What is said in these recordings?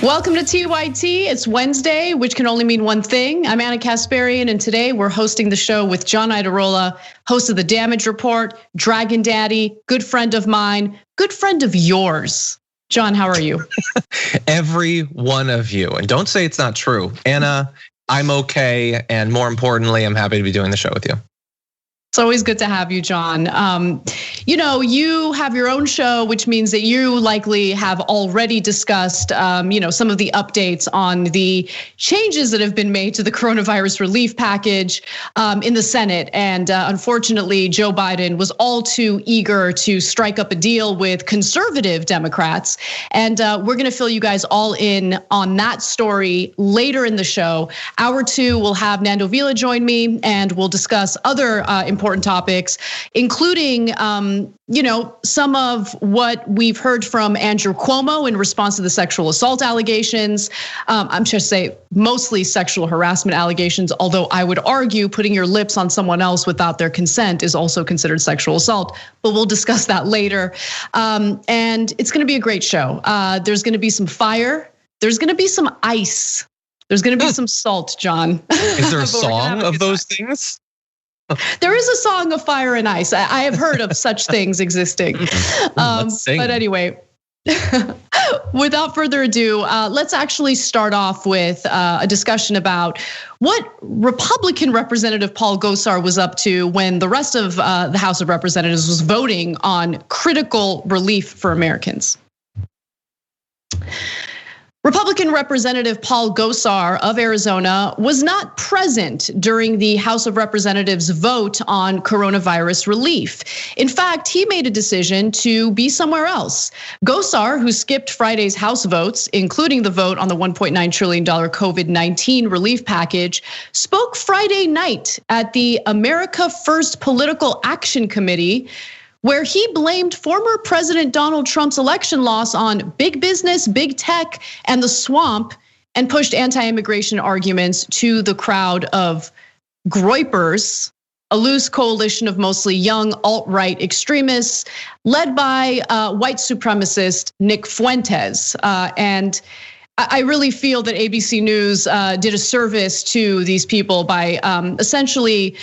Welcome to TYT. It's Wednesday, which can only mean one thing. I'm Anna Kasparian, and today we're hosting the show with John Iadarola, host of The Damage Report, Dragon Daddy, good friend of mine, good friend of yours. John, how are you? Every one of you. And don't say it's not true. Anna, I'm okay. And more importantly, I'm happy to be doing the show with you. It's always good to have you, John. You have your own show, which means that you likely have already discussed, some of the updates on the changes that have been made to the coronavirus relief package in the Senate. And unfortunately, Joe Biden was all too eager to strike up a deal with conservative Democrats. And we're going to fill you guys all in on that story later in the show. Hour 2, we'll have Nando Vila join me, and we'll discuss other important topics, including, some of what we've heard from Andrew Cuomo in response to the sexual assault allegations. I'm just say mostly sexual harassment allegations, although I would argue putting your lips on someone else without their consent is also considered sexual assault, but we'll discuss that later. And it's gonna be a great show. There's gonna be some fire, there's gonna be some ice, there's gonna be some salt, John. Is there a song of those things? There is a song of fire and ice. I have heard of such things existing. But anyway, without further ado, let's actually start off with a discussion about what Republican Representative Paul Gosar was up to when the rest of the House of Representatives was voting on critical relief for Americans. Republican Representative Paul Gosar of Arizona was not present during the House of Representatives vote on coronavirus relief. In fact, he made a decision to be somewhere else. Gosar, who skipped Friday's House votes, including the vote on the $1.9 trillion COVID-19 relief package, spoke Friday night at the America First Political Action Committee, where he blamed former President Donald Trump's election loss on big business, big tech, and the swamp, and pushed anti-immigration arguments to the crowd of groypers, a loose coalition of mostly young alt-right extremists led by white supremacist Nick Fuentes. And I really feel that ABC News did a service to these people by essentially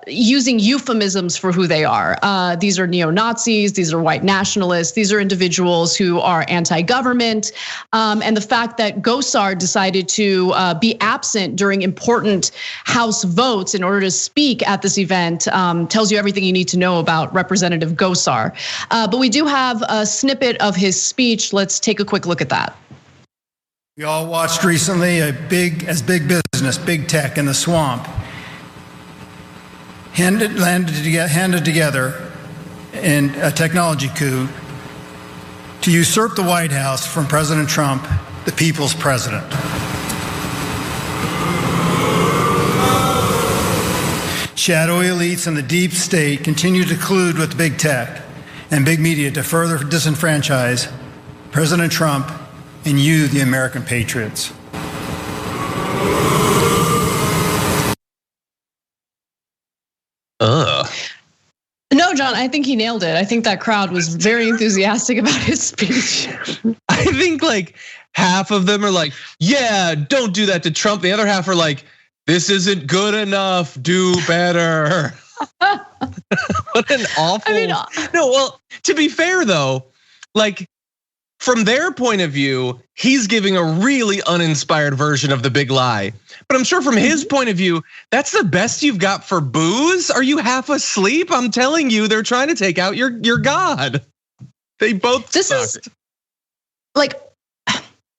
using euphemisms for who they are. These are neo-Nazis, these are white nationalists, these are individuals who are anti-government. And the fact that Gosar decided to be absent during important House votes in order to speak at this event tells you everything you need to know about Representative Gosar. But we do have a snippet of his speech. Let's take a quick look at that. We all watched recently big business, big tech in the swamp, handed together in a technology coup to usurp the White House from President Trump, the people's president. Shadowy elites and the deep state continue to collude with big tech and big media to further disenfranchise President Trump and you, the American patriots. No, John, I think he nailed it. I think that crowd was very enthusiastic about his speech. I think like half of them are like, yeah, don't do that to Trump. The other half are like, this isn't good enough, do better. What an awful. No, well, to be fair though, like, from their point of view, he's giving a really uninspired version of the big lie. But I'm sure from his point of view, that's the best you've got for booze? Are you half asleep? I'm telling you, they're trying to take out your God. They both This sucked. is like,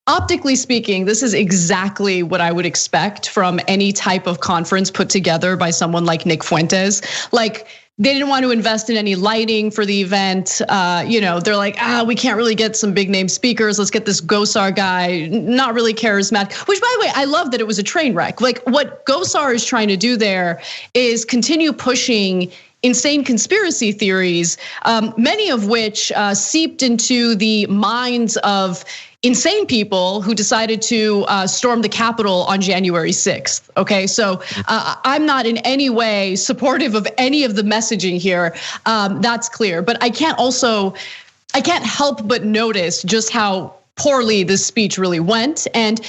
optically speaking, this is exactly what I would expect from any type of conference put together by someone like Nick Fuentes. Like, they didn't want to invest in any lighting for the event. They're like, we can't really get some big name speakers. Let's get this Gosar guy, not really charismatic. Which, by the way, I love that it was a train wreck. Like, what Gosar is trying to do there is continue pushing insane conspiracy theories, many of which seeped into the minds of insane people who decided to storm the Capitol on January 6th. Okay, so I'm not in any way supportive of any of the messaging here. That's clear, but I can't help but notice just how poorly this speech really went. And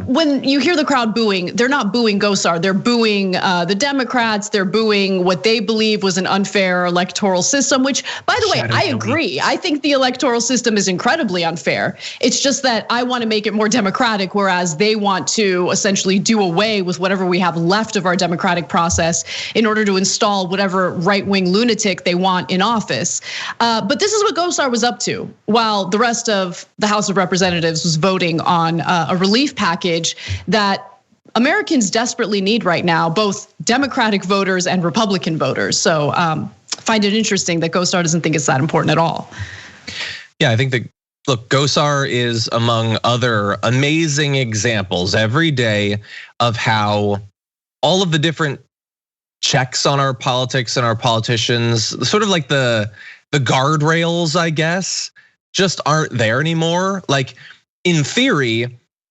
when you hear the crowd booing, they're not booing Gosar, they're booing the Democrats, they're booing what they believe was an unfair electoral system, which, by the way, I agree. I think the electoral system is incredibly unfair. It's just that I want to make it more democratic, whereas they want to essentially do away with whatever we have left of our democratic process in order to install whatever right-wing lunatic they want in office. But this is what Gosar was up to while the rest of the House of Representatives was voting on a relief package that Americans desperately need right now, both Democratic voters and Republican voters. So find it interesting that Gosar doesn't think it's that important at all. Yeah, I think that, look, Gosar is among other amazing examples every day of how all of the different checks on our politics and our politicians, sort of like the guardrails, I guess, just aren't there anymore. Like, in theory,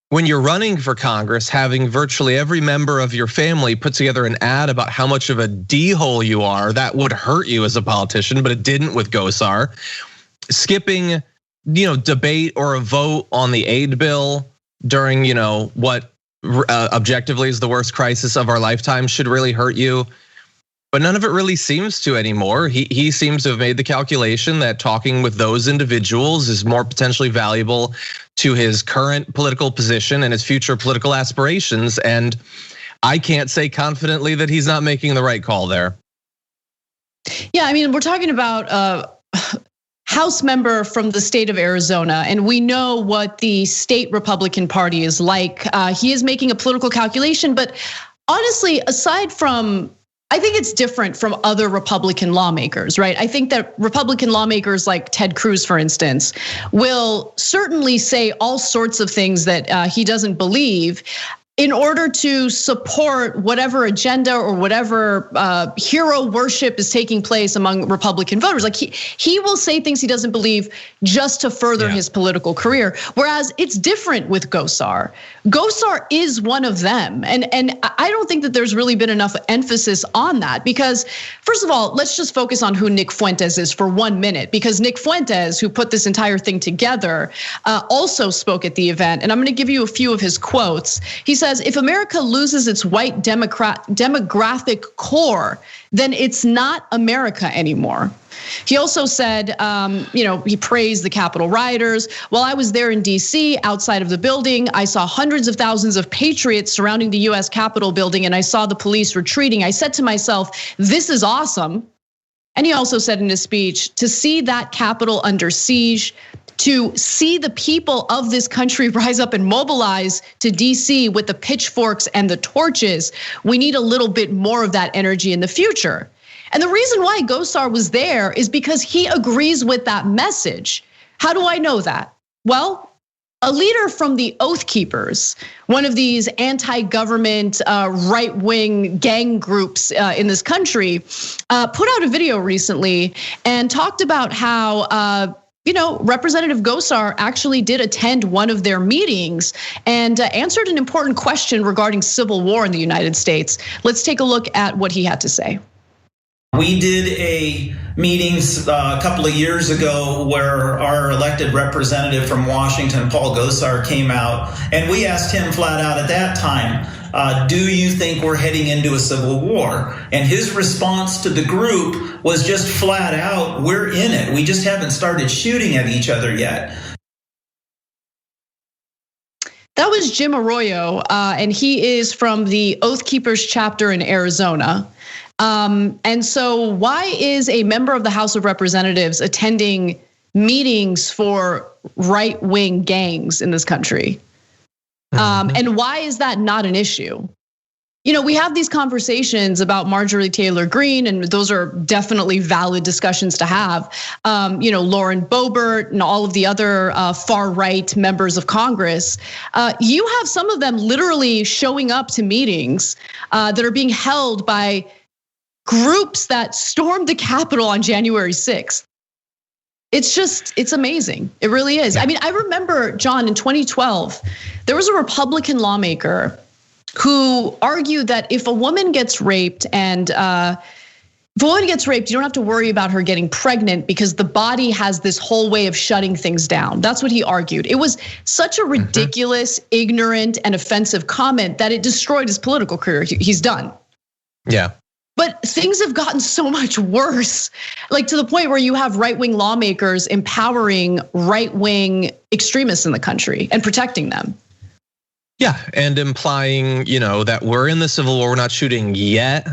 when you're running for Congress, having virtually every member of your family put together an ad about how much of a D-hole you are, that would hurt you as a politician, but it didn't with Gosar. Skipping, debate or a vote on the aid bill during, what objectively is the worst crisis of our lifetime should really hurt you. But none of it really seems to anymore. He seems to have made the calculation that talking with those individuals is more potentially valuable to his current political position and his future political aspirations. And I can't say confidently that he's not making the right call there. Yeah, I mean, we're talking about a House member from the state of Arizona, and we know what the state Republican Party is like. He is making a political calculation, but honestly, aside from, I think it's different from other Republican lawmakers, right? I think that Republican lawmakers like Ted Cruz, for instance, will certainly say all sorts of things that he doesn't believe in order to support whatever agenda or whatever hero worship is taking place among Republican voters. Like he will say things he doesn't believe just to further his political career. Whereas it's different with Gosar. Gosar is one of them. And I don't think that there's really been enough emphasis on that because, first of all, let's just focus on who Nick Fuentes is for 1 minute, because Nick Fuentes, who put this entire thing together, also spoke at the event. And I'm gonna give you a few of his quotes. He says, if America loses its white demographic core, then it's not America anymore. He also said, he praised the Capitol rioters. While I was there in DC, outside of the building, I saw hundreds of thousands of patriots surrounding the US Capitol building, and I saw the police retreating. I said to myself, this is awesome. And he also said in his speech, to see that Capitol under siege, to see the people of this country rise up and mobilize to DC with the pitchforks and the torches, we need a little bit more of that energy in the future. And the reason why Gosar was there is because he agrees with that message. How do I know that? Well, a leader from the Oath Keepers, one of these anti-government right-wing gang groups in this country, put out a video recently and talked about how Representative Gosar actually did attend one of their meetings and answered an important question regarding civil war in the United States. Let's take a look at what he had to say. We did a meeting a couple of years ago where our elected representative from Washington, Paul Gosar, came out, and we asked him flat out at that time, do you think we're heading into a civil war? And his response to the group was just flat out, we're in it. We just haven't started shooting at each other yet. That was Jim Arroyo, and he is from the Oath Keepers chapter in Arizona. And so why is a member of the House of Representatives attending meetings for right-wing gangs in this country? And why is that not an issue? We have these conversations about Marjorie Taylor Greene, and those are definitely valid discussions to have. Lauren Boebert and all of the other far-right members of Congress. You have some of them literally showing up to meetings that are being held by groups that stormed the Capitol on January 6th. It's amazing. It really is. I mean, I remember, John, in 2012, there was a Republican lawmaker who argued that if a woman gets raped and if a woman gets raped, you don't have to worry about her getting pregnant because the body has this whole way of shutting things down. That's what he argued. It was such a ridiculous, ignorant, and offensive comment that it destroyed his political career. He's done. Yeah. But things have gotten so much worse, like to the point where you have right-wing lawmakers empowering right-wing extremists in the country and protecting them. Yeah, and implying, that we're in the Civil War, we're not shooting yet.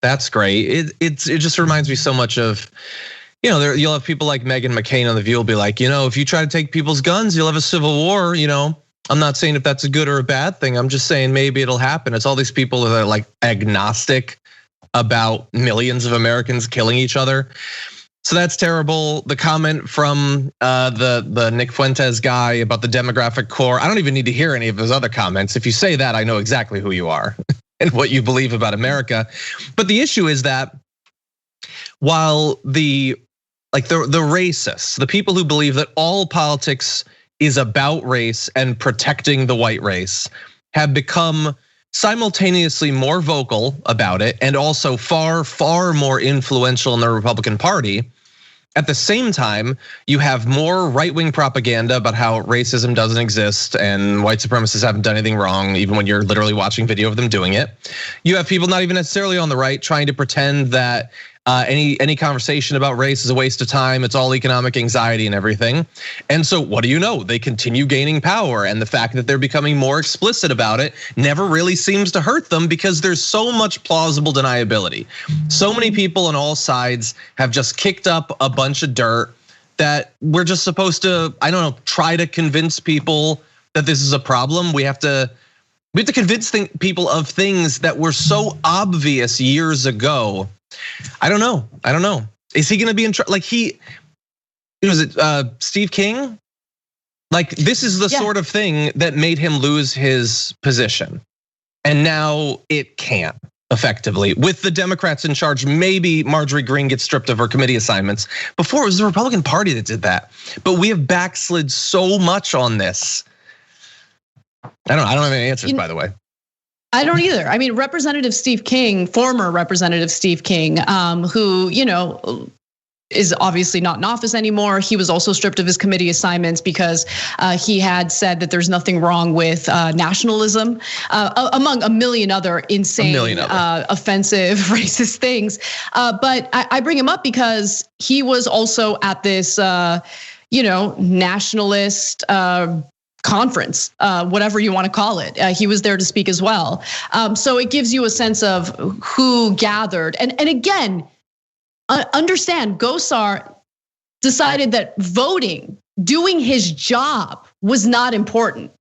That's great. It just reminds me so much of, you'll have people like Meghan McCain on The View will be like, if you try to take people's guns, you'll have a civil war. I'm not saying if that's a good or a bad thing. I'm just saying maybe it'll happen. It's all these people that are like agnostic about millions of Americans killing each other. So that's terrible. The comment from the Nick Fuentes guy about the demographic core. I don't even need to hear any of his other comments. If you say that, I know exactly who you are and what you believe about America. But the issue is that while the racists, the people who believe that all politics is about race and protecting the white race, have become simultaneously more vocal about it and also far, far more influential in the Republican Party. At the same time, you have more right-wing propaganda about how racism doesn't exist and white supremacists haven't done anything wrong, even when you're literally watching video of them doing it. You have people not even necessarily on the right trying to pretend that any conversation about race is a waste of time. It's all economic anxiety and everything. And so what do you know? They continue gaining power, and the fact that they're becoming more explicit about it never really seems to hurt them because there's so much plausible deniability. So many people on all sides have just kicked up a bunch of dirt that we're just supposed to, try to convince people that this is a problem. We have to convince people of things that were so obvious years ago. I don't know. Is he gonna be in trouble? Like was it Steve King? Like this is the sort of thing that made him lose his position. And now it can't effectively. With the Democrats in charge, maybe Marjorie Greene gets stripped of her committee assignments. Before it was the Republican Party that did that. But we have backslid so much on this. I don't have any answers, by the way. I don't either. I mean, Representative Steve King, former Representative Steve King, who, is obviously not in office anymore. He was also stripped of his committee assignments because he had said that there's nothing wrong with nationalism, among a million other insane, offensive, racist things. But I bring him up because he was also at this, nationalist conference, whatever you want to call it. He was there to speak as well. So it gives you a sense of who gathered. And again, understand Gosar decided that voting, doing his job was not important.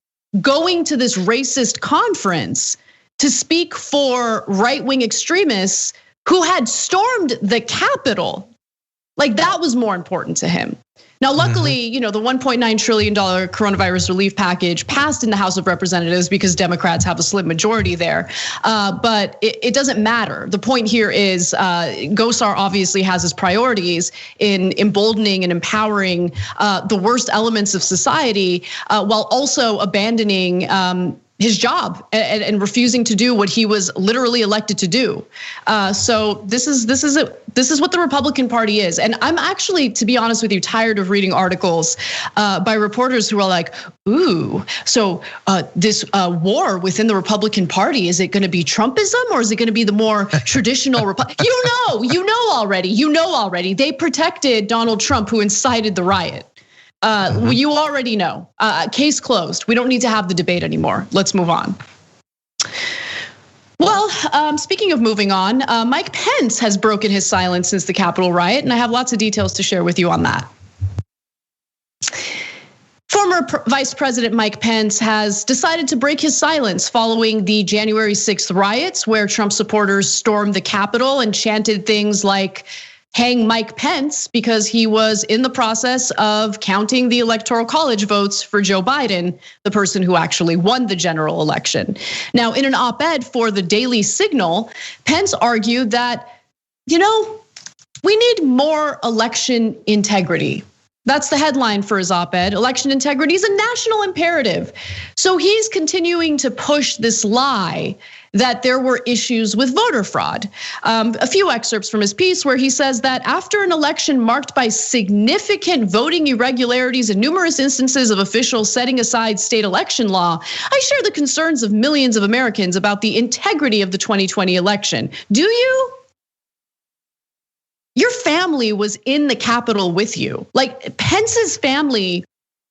Going to this racist conference to speak for right-wing extremists who had stormed the Capitol, like that was more important to him. Now, luckily, the $1.9 trillion coronavirus relief package passed in the House of Representatives because Democrats have a slim majority there. But it doesn't matter. The point here is Gosar obviously has his priorities in emboldening and empowering the worst elements of society while also abandoning his job and refusing to do what he was literally elected to do. So this is what the Republican Party is. And I'm actually, to be honest with you, tired of reading articles by reporters who are like, ooh, so this war within the Republican Party, is it gonna be Trumpism or is it gonna be the more traditional Republican? You know already. They protected Donald Trump, who incited the riot. You already know, case closed. We don't need to have the debate anymore. Let's move on. Well, speaking of moving on, Mike Pence has broken his silence since the Capitol riot, and I have lots of details to share with you on that. Former Vice President Mike Pence has decided to break his silence following the January 6th riots, where Trump supporters stormed the Capitol and chanted things like, hang Mike Pence, because he was in the process of counting the Electoral College votes for Joe Biden, the person who actually won the general election. Now, in an op-ed for the Daily Signal, Pence argued that, we need more election integrity. That's the headline for his op-ed. Election integrity is a national imperative. So he's continuing to push this lie that there were issues with voter fraud. A few excerpts from his piece where he says that after an election marked by significant voting irregularities and numerous instances of officials setting aside state election law, I share the concerns of millions of Americans about the integrity of the 2020 election. Do you? Your family was in the Capitol with you. Like Pence's family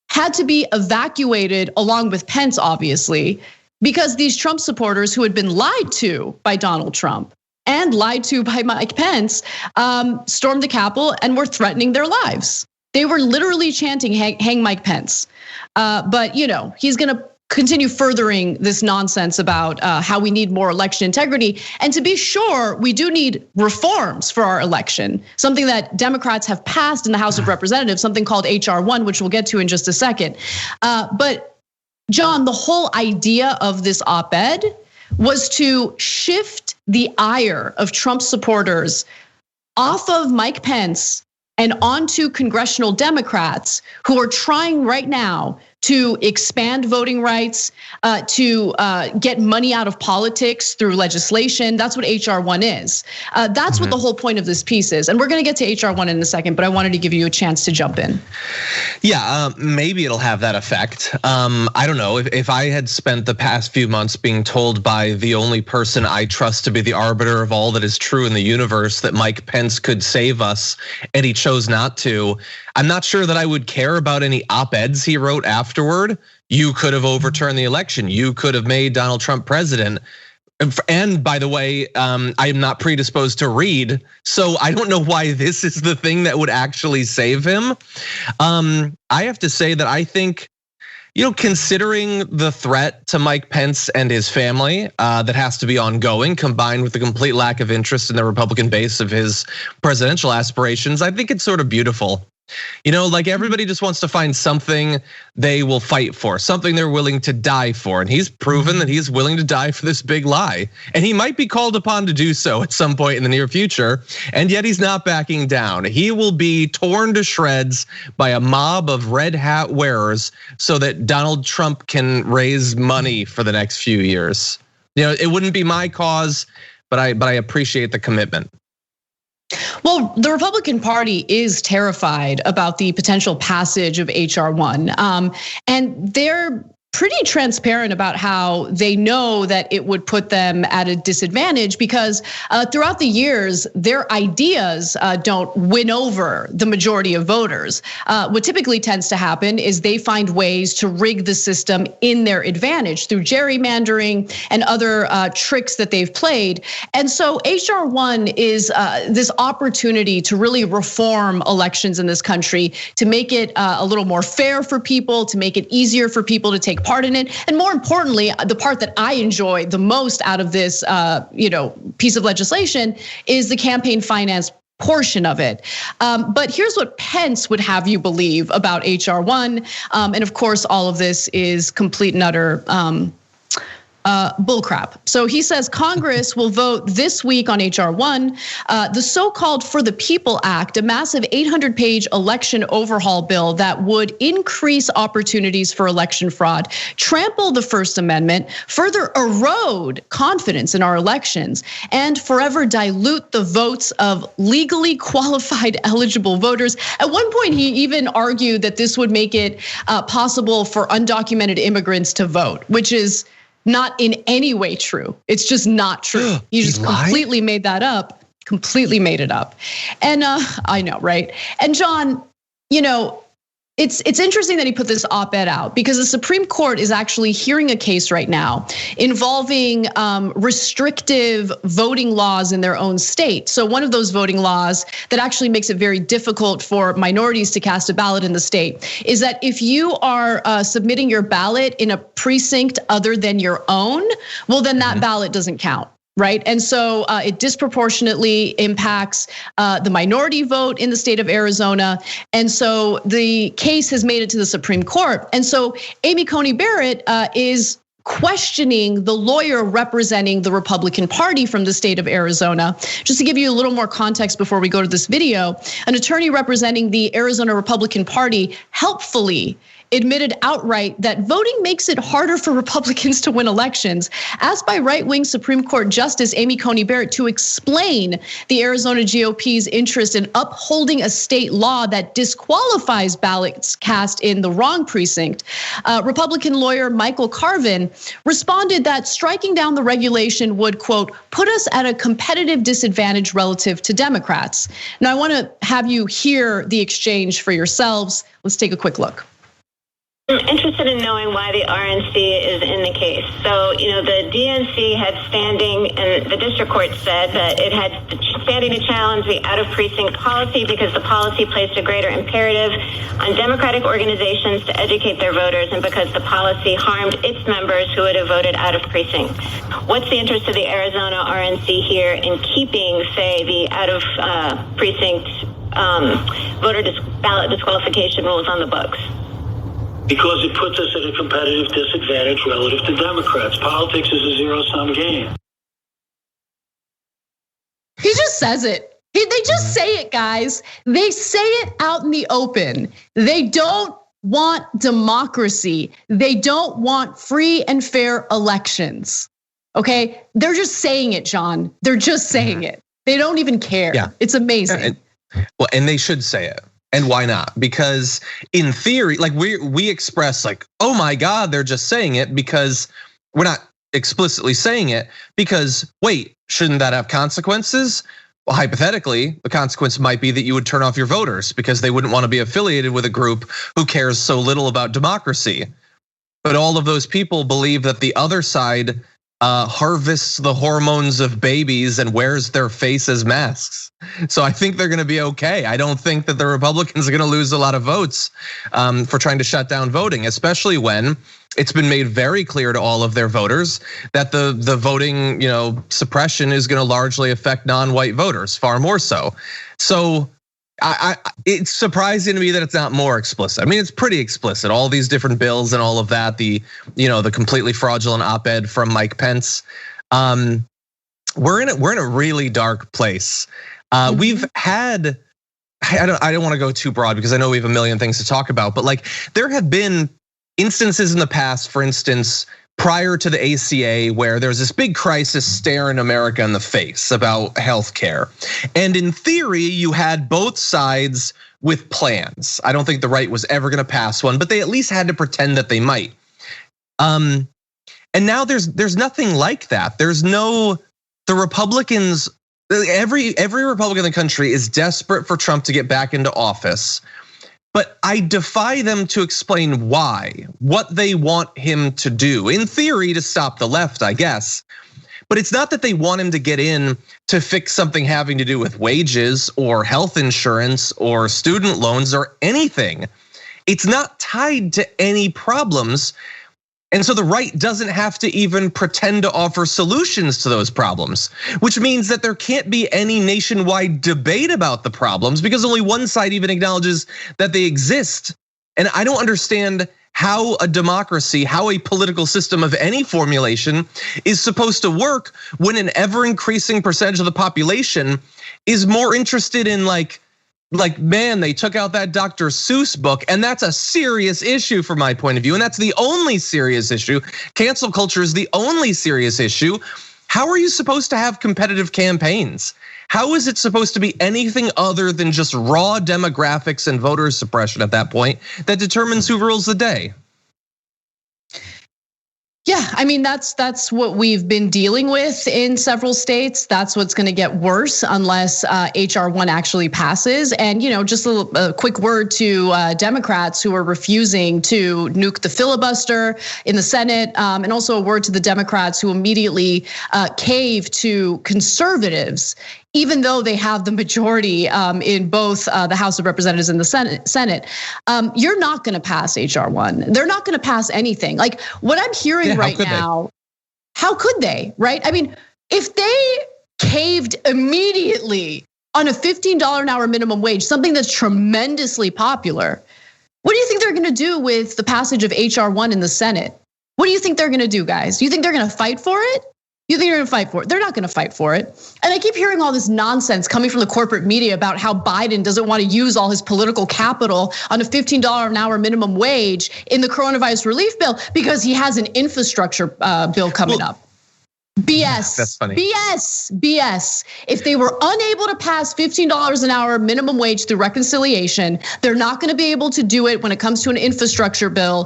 had to be evacuated along with Pence, obviously, because these Trump supporters who had been lied to by Donald Trump and lied to by Mike Pence stormed the Capitol and were threatening their lives. They were literally chanting, hang Mike Pence. But he's gonna continue furthering this nonsense about how we need more election integrity. And to be sure, we do need reforms for our election, something that Democrats have passed in the House of Representatives, something called HR 1, which we'll get to in just a second. But John, the whole idea of this op-ed was to shift the ire of Trump supporters off of Mike Pence and onto congressional Democrats who are trying right now to expand voting rights, to get money out of politics through legislation. That's what HR 1 is. That's what the whole point of this piece is. And we're gonna get to HR 1 in a second, but I wanted to give you a chance to jump in. Yeah, maybe it'll have that effect. I don't know, if I had spent the past few months being told by the only person I trust to be the arbiter of all that is true in the universe that Mike Pence could save us, and he chose not to, I'm not sure that I would care about any op-eds he wrote afterward. You could have overturned the election. You could have made Donald Trump president. And by the way, I am not predisposed to read, so I don't know why this is the thing that would actually save him. I have to say that I think, considering the threat to Mike Pence and his family that has to be ongoing, combined with the complete lack of interest in the Republican base of his presidential aspirations, I think it's sort of beautiful. Like everybody just wants to find something they will fight for, something they're willing to die for. And he's proven that he's willing to die for this big lie. And he might be called upon to do so at some point in the near future. And yet he's not backing down. He will be torn to shreds by a mob of red hat wearers so that Donald Trump can raise money for the next few years. It wouldn't be my cause, but I appreciate the commitment. Well, the Republican Party is terrified about the potential passage of HR 1, and they're pretty transparent about how they know that it would put them at a disadvantage because throughout the years, their ideas don't win over the majority of voters. What typically tends to happen is they find ways to rig the system in their advantage through gerrymandering and other tricks that they've played. And so HR 1 is this opportunity to really reform elections in this country, to make it a little more fair for people, to make it easier for people to take part in it. And more importantly, the part that I enjoy the most out of this piece of legislation is the campaign finance portion of it. But here's what Pence would have you believe about HR 1. And of course, all of this is complete and utter bullcrap. So he says Congress will vote this week on HR 1, the so-called For the People Act, a massive 800-page election overhaul bill that would increase opportunities for election fraud, trample the First Amendment, further erode confidence in our elections, and forever dilute the votes of legally qualified eligible voters. At one point, he even argued that this would make it possible for undocumented immigrants to vote, which is not in any way true. It's just not true. He just completely made that up, completely made it up. And I know, right? And John, it's interesting that he put this op-ed out because the Supreme Court is actually hearing a case right now involving restrictive voting laws in their own state. So one of those voting laws that actually makes it very difficult for minorities to cast a ballot in the state is that if you are submitting your ballot in a precinct other than your own, well, then that ballot doesn't count. Right, and so it disproportionately impacts the minority vote in the state of Arizona. And so the case has made it to the Supreme Court. And so Amy Coney Barrett is questioning the lawyer representing the Republican Party from the state of Arizona. Just to give you a little more context before we go to this video, an attorney representing the Arizona Republican Party helpfully admitted outright that voting makes it harder for Republicans to win elections. Asked by right-wing Supreme Court Justice Amy Coney Barrett to explain the Arizona GOP's interest in upholding a state law that disqualifies ballots cast in the wrong precinct, Republican lawyer Michael Carvin responded that striking down the regulation would, quote, put us at a competitive disadvantage relative to Democrats. Now, I want to have you hear the exchange for yourselves. Let's take a quick look. I'm interested in knowing why the RNC is in the case. So, the DNC had standing, and the district court said that it had standing to challenge the out-of-precinct policy because the policy placed a greater imperative on Democratic organizations to educate their voters and because the policy harmed its members who would have voted out of precinct. What's the interest of the Arizona RNC here in keeping, say, the out-of-precinct ballot disqualification rules on the books? Because it puts us at a competitive disadvantage relative to Democrats. Politics is a zero-sum game. He just says it. They just say it, guys. They say it out in the open. They don't want democracy. They don't want free and fair elections. Okay? They're just saying it, John. They're just saying it. They don't even care. Yeah. It's amazing. And they should say it. And why not? Because in theory, like we express like, oh my God, they're just saying it, because we're not explicitly saying it, because wait, shouldn't that have consequences? Well, hypothetically, the consequence might be that you would turn off your voters because they wouldn't want to be affiliated with a group who cares so little about democracy. But all of those people believe that the other side harvests the hormones of babies and wears their face as masks. So I think they're gonna be okay. I don't think that the Republicans are gonna lose a lot of votes for trying to shut down voting, especially when it's been made very clear to all of their voters that the voting, suppression is gonna largely affect non-white voters, far more so. So it's surprising to me that it's not more explicit. I mean, it's pretty explicit. All these different bills and all of that. The completely fraudulent op-ed from Mike Pence. We're in a really dark place. We've had. I don't want to go too broad because I know we have a million things to talk about. But like, there have been instances in the past, for instance, prior to the ACA, where there's this big crisis staring America in the face about healthcare. And in theory, you had both sides with plans. I don't think the right was ever gonna pass one, but they at least had to pretend that they might. And now there's nothing like that. The Republicans, every Republican in the country is desperate for Trump to get back into office. But I defy them to explain why, what they want him to do. In theory, to stop the left, I guess. But it's not that they want him to get in to fix something having to do with wages or health insurance or student loans or anything. It's not tied to any problems. And so the right doesn't have to even pretend to offer solutions to those problems, which means that there can't be any nationwide debate about the problems because only one side even acknowledges that they exist. And I don't understand how a democracy, how a political system of any formulation is supposed to work when an ever increasing percentage of the population is more interested in like, man, they took out that Dr. Seuss book, and that's a serious issue from my point of view, and that's the only serious issue. Cancel culture is the only serious issue. How are you supposed to have competitive campaigns? How is it supposed to be anything other than just raw demographics and voter suppression at that point that determines who rules the day? Yeah, I mean, that's what we've been dealing with in several states. That's what's gonna get worse unless HR 1 actually passes. And just a quick word to Democrats who are refusing to nuke the filibuster in the Senate, and also a word to the Democrats who immediately cave to conservatives, even though they have the majority in both the House of Representatives and the Senate. You're not gonna pass HR 1. They're not gonna pass anything. Like what I'm hearing right now, how could they, right? I mean, if they caved immediately on a $15 an hour minimum wage, something that's tremendously popular, what do you think they're gonna do with the passage of HR 1 in the Senate? What do you think they're gonna do, guys? Do you think they're gonna fight for it? You think they're gonna fight for it? They're not gonna fight for it. And I keep hearing all this nonsense coming from the corporate media about how Biden doesn't want to use all his political capital on a $15 an hour minimum wage in the coronavirus relief bill because he has an infrastructure bill coming up. BS. That's funny. BS. If they were unable to pass $15 an hour minimum wage through reconciliation, they're not going to be able to do it when it comes to an infrastructure bill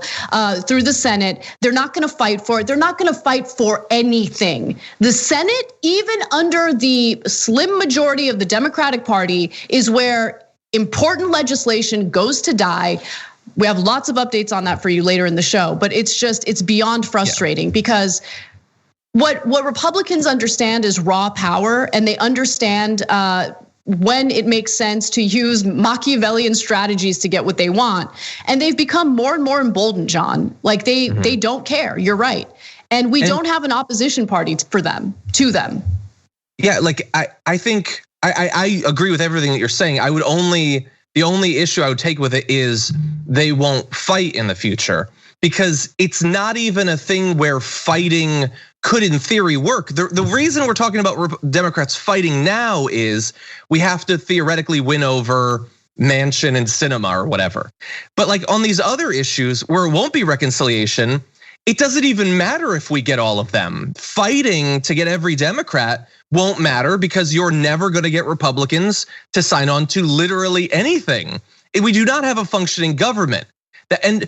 through the Senate. They're not going to fight for it. They're not going to fight for anything. The Senate, even under the slim majority of the Democratic Party, is where important legislation goes to die. We have lots of updates on that for you later in the show, but it's beyond frustrating because what Republicans understand is raw power, and they understand when it makes sense to use Machiavellian strategies to get what they want. And they've become more and more emboldened, John. Like they don't care. You're right. And we don't have an opposition party to them. Yeah, like I think I agree with everything that you're saying. The only issue I would take with it is they won't fight in the future, because it's not even a thing where fighting could in theory work. The reason we're talking about Democrats fighting now is we have to theoretically win over Manchin and Sinema or whatever. But like on these other issues where it won't be reconciliation, it doesn't even matter if we get all of them. Fighting to get every Democrat won't matter because you're never gonna get Republicans to sign on to literally anything. We do not have a functioning government. And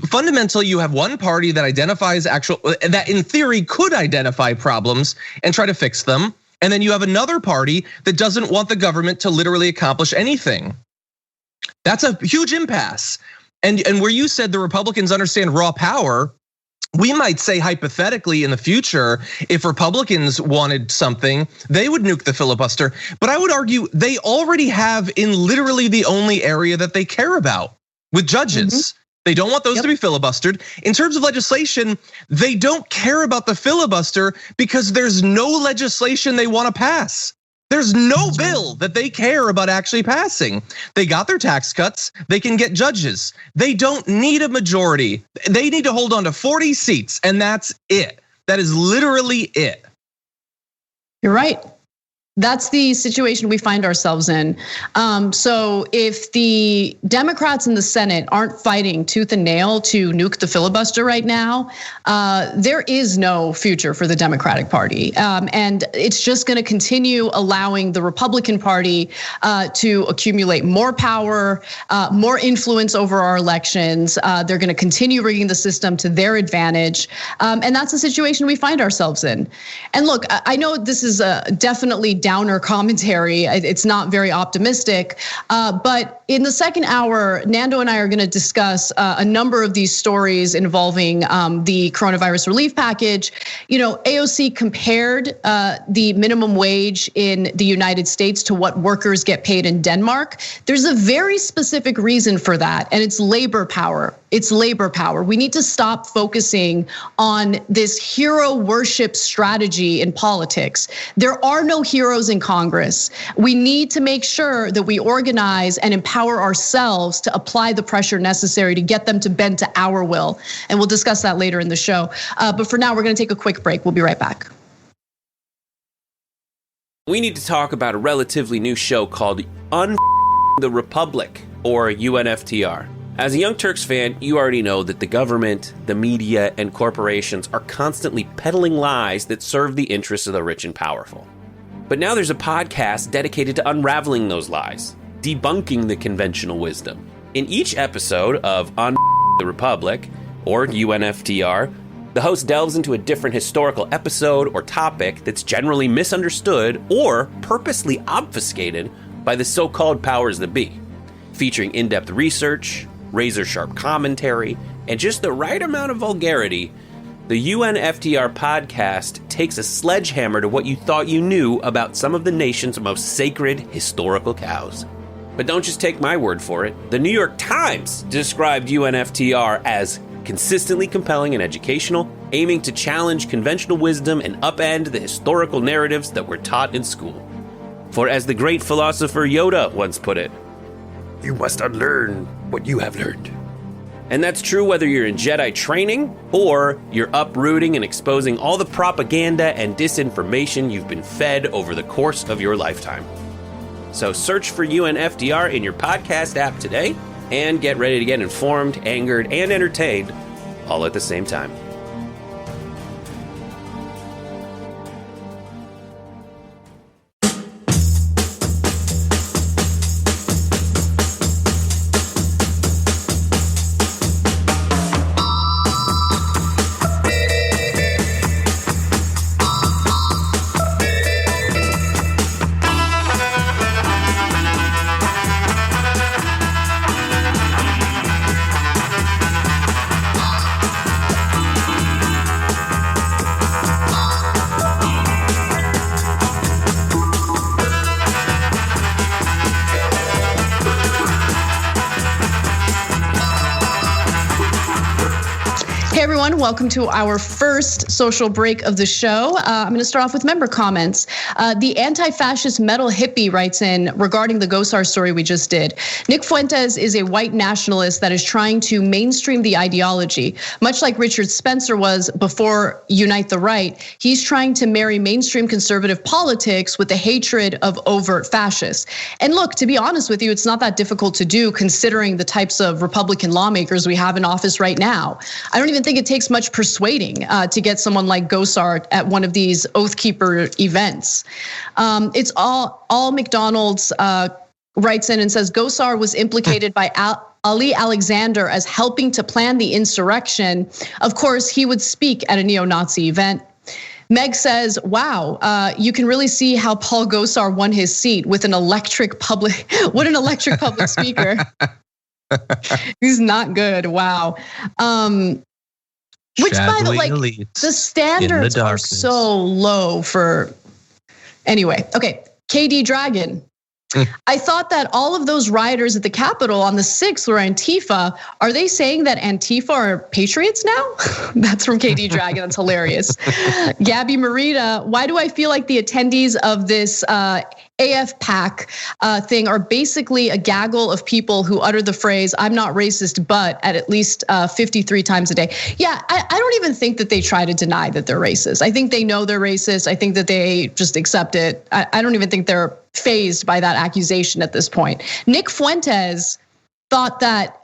fundamentally, you have one party that identifies that in theory could identify problems and try to fix them. And then you have another party that doesn't want the government to literally accomplish anything. That's a huge impasse. And where you said the Republicans understand raw power, we might say hypothetically in the future, if Republicans wanted something, they would nuke the filibuster. But I would argue they already have in literally the only area that they care about, with judges. They don't want those to be filibustered. In terms of legislation, they don't care about the filibuster because there's no legislation they want to pass. There's no bill that they care about actually passing. They got their tax cuts, they can get judges. They don't need a majority. They need to hold on to 40 seats, and that's it. That is literally it. You're right. That's the situation we find ourselves in. So if the Democrats in the Senate aren't fighting tooth and nail to nuke the filibuster right now, there is no future for the Democratic Party. And it's just gonna continue allowing the Republican Party to accumulate more power, more influence over our elections. They're gonna continue rigging the system to their advantage. And that's the situation we find ourselves in. And look, I know this is definitely downer commentary. It's not very optimistic, but in the second hour, Nando and I are going to discuss a number of these stories involving the coronavirus relief package. You know, AOC compared the minimum wage in the United States to what workers get paid in Denmark. There's a very specific reason for that, and it's labor power. It's labor power. We need to stop focusing on this hero worship strategy in politics. There are no heroes in Congress. We need to make sure that we organize and empower ourselves to apply the pressure necessary to get them to bend to our will. And we'll discuss that later in the show. But for now, we're gonna take a quick break. We'll be right back. We need to talk about a relatively new show called the Republic, or UNFTR. As a Young Turks fan, you already know that the government, the media, and corporations are constantly peddling lies that serve the interests of the rich and powerful. But now there's a podcast dedicated to unraveling those lies, debunking the conventional wisdom. In each episode of On the Republic, or UNFTR, the host delves into a different historical episode or topic that's generally misunderstood or purposely obfuscated by the so-called powers that be, featuring in-depth research, razor-sharp commentary, and just the right amount of vulgarity. The UNFTR podcast takes a sledgehammer to what you thought you knew about some of the nation's most sacred historical cows. But don't just take my word for it. The New York Times described UNFTR as consistently compelling and educational, aiming to challenge conventional wisdom and upend the historical narratives that were taught in school. For as the great philosopher Yoda once put it, "You must unlearn what you have learned." And that's true whether you're in Jedi training or you're uprooting and exposing all the propaganda and disinformation you've been fed over the course of your lifetime. So search for UNFDR in your podcast app today and get ready to get informed, angered, and entertained all at the same time. Hey everyone, welcome to our first social break of the show. I'm going to start off with member comments. The anti-fascist metal hippie writes in regarding the Gosar story we just did. Nick Fuentes is a white nationalist that is trying to mainstream the ideology. Much like Richard Spencer was before Unite the Right, he's trying to marry mainstream conservative politics with the hatred of overt fascists. And look, to be honest with you, it's not that difficult to do considering the types of Republican lawmakers we have in office right now. I don't even think it takes much persuading to get someone like Gosar at one of these Oath Keeper events. It's all McDonald's writes in and says Gosar was implicated by Ali Alexander as helping to plan the insurrection. Of course, he would speak at a neo-Nazi event. Meg says, wow, you can really see how Paul Gosar won his seat with an electric public, what an electric public speaker. He's not good, wow. Which by the way, the standards are so low for, anyway, okay, KD Dragon. I thought that all of those rioters at the Capitol on the 6th were Antifa. Are they saying that Antifa are patriots now? That's from KD Dragon, that's hilarious. Gabby Marita, why do I feel like the attendees of this AF PAC thing are basically a gaggle of people who utter the phrase, I'm not racist, but at least 53 times a day. Yeah, I don't even think that they try to deny that they're racist. I think they know they're racist. I think that they just accept it. I don't even think they're fazed by that accusation at this point. Nick Fuentes thought that,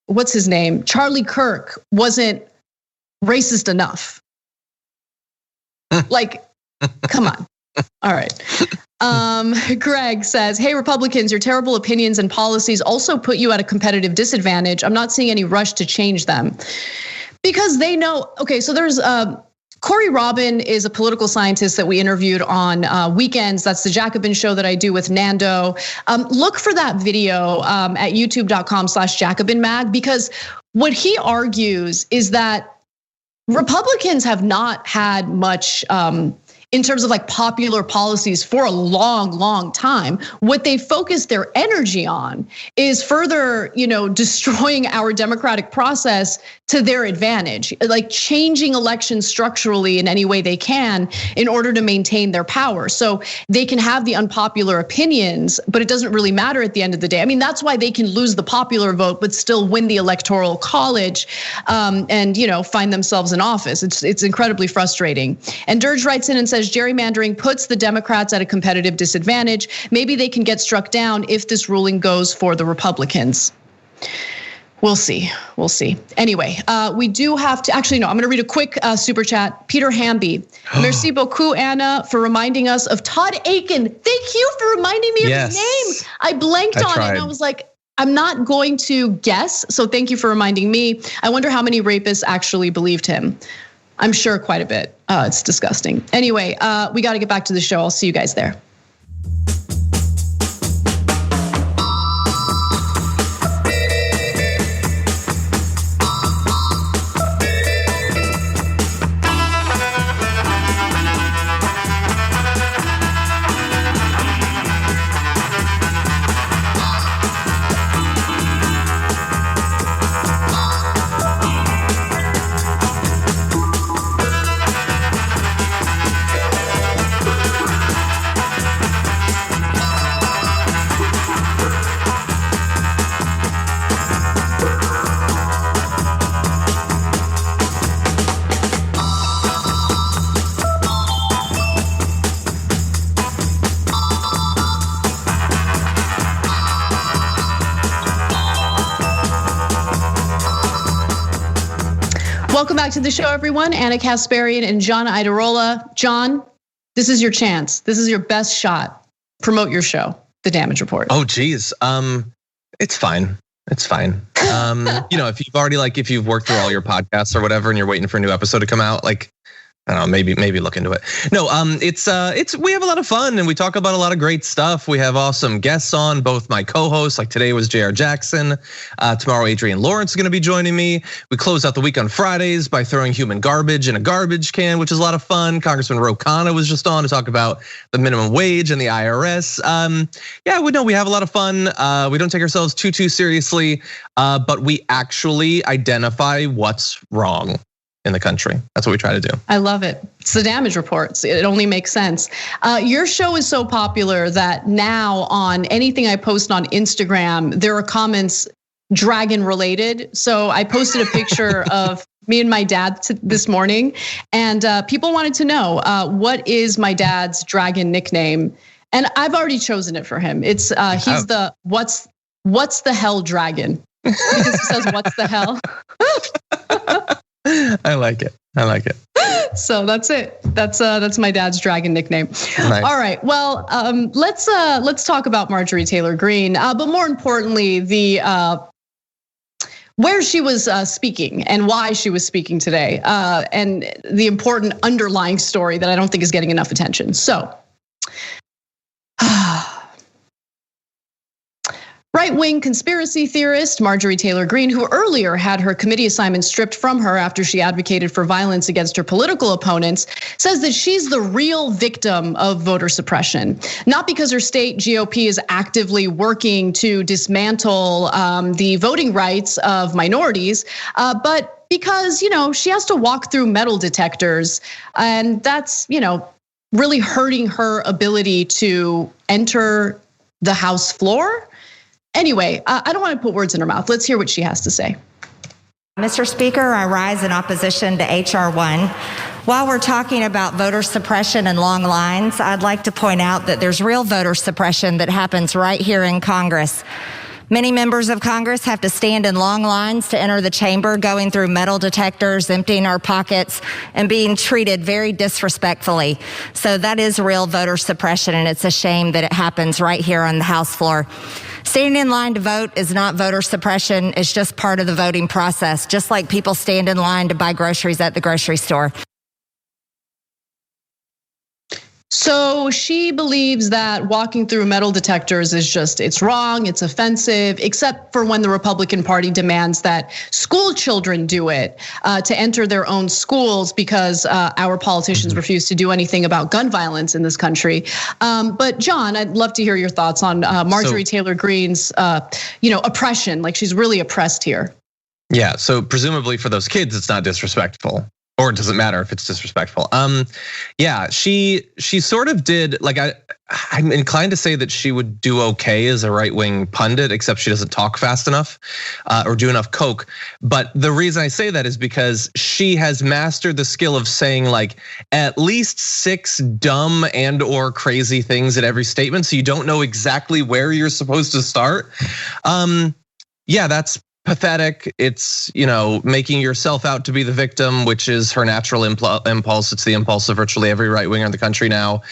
what's his name? Charlie Kirk wasn't racist enough. Like, come on. All right. Greg says, hey, Republicans, your terrible opinions and policies also put you at a competitive disadvantage. I'm not seeing any rush to change them because they know, okay, so there's, Corey Robin is a political scientist that we interviewed on weekends. That's the Jacobin show that I do with Nando. Look for that video at youtube.com/JacobinMag, because what he argues is that Republicans have not had much in terms of like popular policies for a long, long time. What they focus their energy on is further, destroying our democratic process to their advantage, like changing elections structurally in any way they can in order to maintain their power. So they can have the unpopular opinions, but it doesn't really matter at the end of the day. I mean, that's why they can lose the popular vote, but still win the electoral college and find themselves in office. It's incredibly frustrating. And Dirge writes in and says, gerrymandering puts the Democrats at a competitive disadvantage. Maybe they can get struck down if this ruling goes for the Republicans. We'll see. Anyway, we do have to, actually, no, I'm gonna read a quick super chat. Peter Hamby, merci beaucoup, Anna, for reminding us of Todd Aiken. Thank you for reminding me of his name. I blanked on it and I was like, I'm not going to guess, so thank you for reminding me. I wonder how many rapists actually believed him. I'm sure quite a bit. It's disgusting. Anyway, we got to get back to the show. I'll see you guys there. Welcome back to the show, everyone. Anna Kasparian and John Idarola. John, this is your chance. This is your best shot. Promote your show, The Damage Report. Oh, geez. It's fine. It's fine. If you've worked through all your podcasts or whatever, and you're waiting for a new episode to come out, like, I don't know, maybe look into it. No, it's we have a lot of fun and we talk about a lot of great stuff. We have awesome guests on, both my co-hosts, like today was JR Jackson. Tomorrow, Adrian Lawrence is gonna be joining me. We close out the week on Fridays by throwing human garbage in a garbage can, which is a lot of fun. Congressman Ro Khanna was just on to talk about the minimum wage and the IRS. We have a lot of fun. We don't take ourselves too seriously, but we actually identify what's wrong in the country. That's what we try to do. I love it. It's The Damage Reports. It only makes sense. Your show is so popular that now on anything I post on Instagram, there are comments dragon related. So I posted a picture of me and my dad this morning, and people wanted to know what is my dad's dragon nickname, and I've already chosen it for him. It's he's the what's the hell dragon, because he says what's the hell. I like it. So that's it. That's my dad's dragon nickname. Nice. All right. Well, let's talk about Marjorie Taylor Greene, but more importantly, where she was speaking and why she was speaking today, and the important underlying story that I don't think is getting enough attention. So. Right-wing conspiracy theorist Marjorie Taylor Greene, who earlier had her committee assignment stripped from her after she advocated for violence against her political opponents, says that she's the real victim of voter suppression. Not because her state GOP is actively working to dismantle the voting rights of minorities, but because she has to walk through metal detectors, and that's really hurting her ability to enter the House floor. Anyway, I don't want to put words in her mouth. Let's hear what she has to say. Mr. Speaker, I rise in opposition to H.R. 1. While we're talking about voter suppression and long lines, I'd like to point out that there's real voter suppression that happens right here in Congress. Many members of Congress have to stand in long lines to enter the chamber, going through metal detectors, emptying our pockets, and being treated very disrespectfully. So that is real voter suppression, and it's a shame that it happens right here on the House floor. Standing in line to vote is not voter suppression. It's just part of the voting process, just like people stand in line to buy groceries at the grocery store. So she believes that walking through metal detectors is it's wrong, it's offensive, except for when the Republican Party demands that school children do it to enter their own schools, because our politicians refuse to do anything about gun violence in this country. But John, I'd love to hear your thoughts on Marjorie Taylor Greene's oppression. Like, she's really oppressed here. Yeah, so presumably for those kids, it's not disrespectful. Or it doesn't matter if it's disrespectful. Yeah, she sort of did, like, I'm inclined to say that she would do okay as a right-wing pundit, except she doesn't talk fast enough or do enough coke. But the reason I say that is because she has mastered the skill of saying like at least 6 dumb and or crazy things in every statement, so you don't know exactly where you're supposed to start. Yeah, that's pathetic. It's, making yourself out to be the victim, which is her natural impulse. It's the impulse of virtually every right winger in the country now.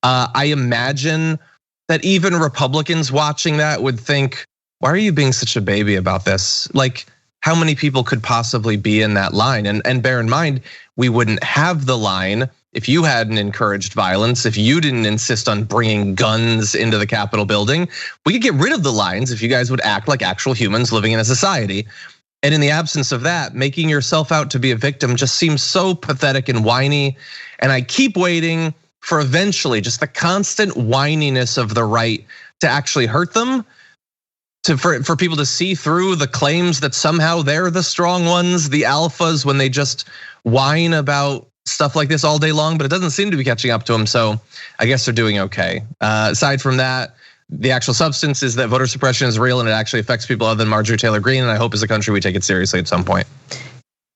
I imagine that even Republicans watching that would think, why are you being such a baby about this? Like, how many people could possibly be in that line? And bear in mind, we wouldn't have the line if you hadn't encouraged violence, if you didn't insist on bringing guns into the Capitol building. We could get rid of the lines if you guys would act like actual humans living in a society. And in the absence of that, making yourself out to be a victim just seems so pathetic and whiny. And I keep waiting for eventually just the constant whininess of the right to actually hurt them, for people to see through the claims that somehow they're the strong ones, the alphas, when they just whine about stuff like this all day long, but it doesn't seem to be catching up to them. So I guess they're doing okay. Aside from that, the actual substance is that voter suppression is real and it actually affects people other than Marjorie Taylor Greene. And I hope as a country we take it seriously at some point.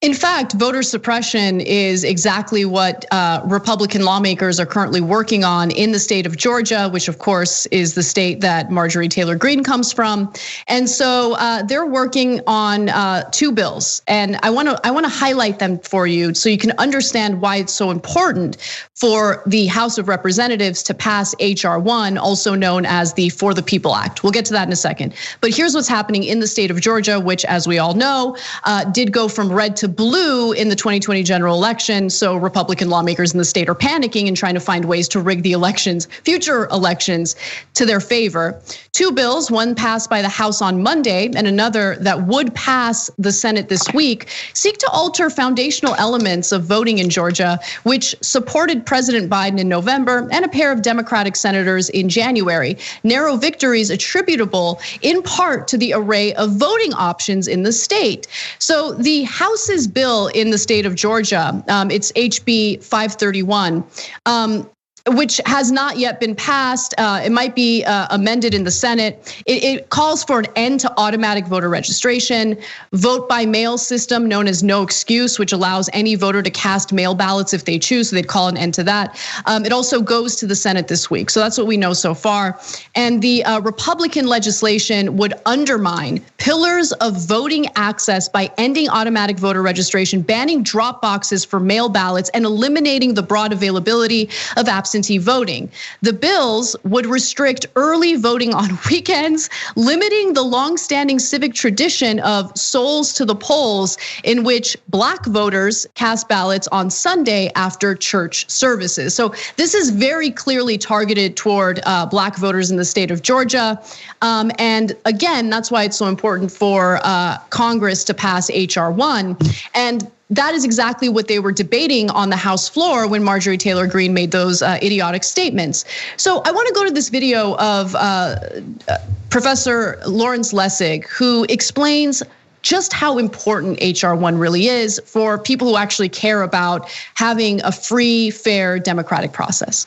In fact, voter suppression is exactly what Republican lawmakers are currently working on in the state of Georgia, which of course is the state that Marjorie Taylor Greene comes from. And so they're working on 2 bills, and I want to highlight them for you so you can understand why it's so important for the House of Representatives to pass HR 1, also known as the For the People Act. We'll get to that in a second. But here's what's happening in the state of Georgia, which, as we all know, did go from red to blue in the 2020 general election. So Republican lawmakers in the state are panicking and trying to find ways to rig the elections, future elections, to their favor. 2 bills, one passed by the House on Monday and another that would pass the Senate this week, seek to alter foundational elements of voting in Georgia, which supported President Biden in November and a pair of Democratic senators in January. Narrow victories attributable in part to the array of voting options in the state. So the House's bill in the state of Georgia, it's HB 531, which has not yet been passed. It might be amended in the Senate. It calls for an end to automatic voter registration, vote by mail system known as no excuse, which allows any voter to cast mail ballots if they choose. So they'd call an end to that. It also goes to the Senate this week. So that's what we know so far. And the Republican legislation would undermine pillars of voting access by ending automatic voter registration, banning drop boxes for mail ballots, and eliminating the broad availability of absentee voting. The bills would restrict early voting on weekends, limiting the longstanding civic tradition of souls to the polls, in which Black voters cast ballots on Sunday after church services. So this is very clearly targeted toward Black voters in the state of Georgia. And again, that's why it's so important for Congress to pass HR 1. And that is exactly what they were debating on the House floor when Marjorie Taylor Greene made those idiotic statements. So I want to go to this video of Professor Lawrence Lessig, who explains just how important HR 1 really is for people who actually care about having a free, fair, democratic process.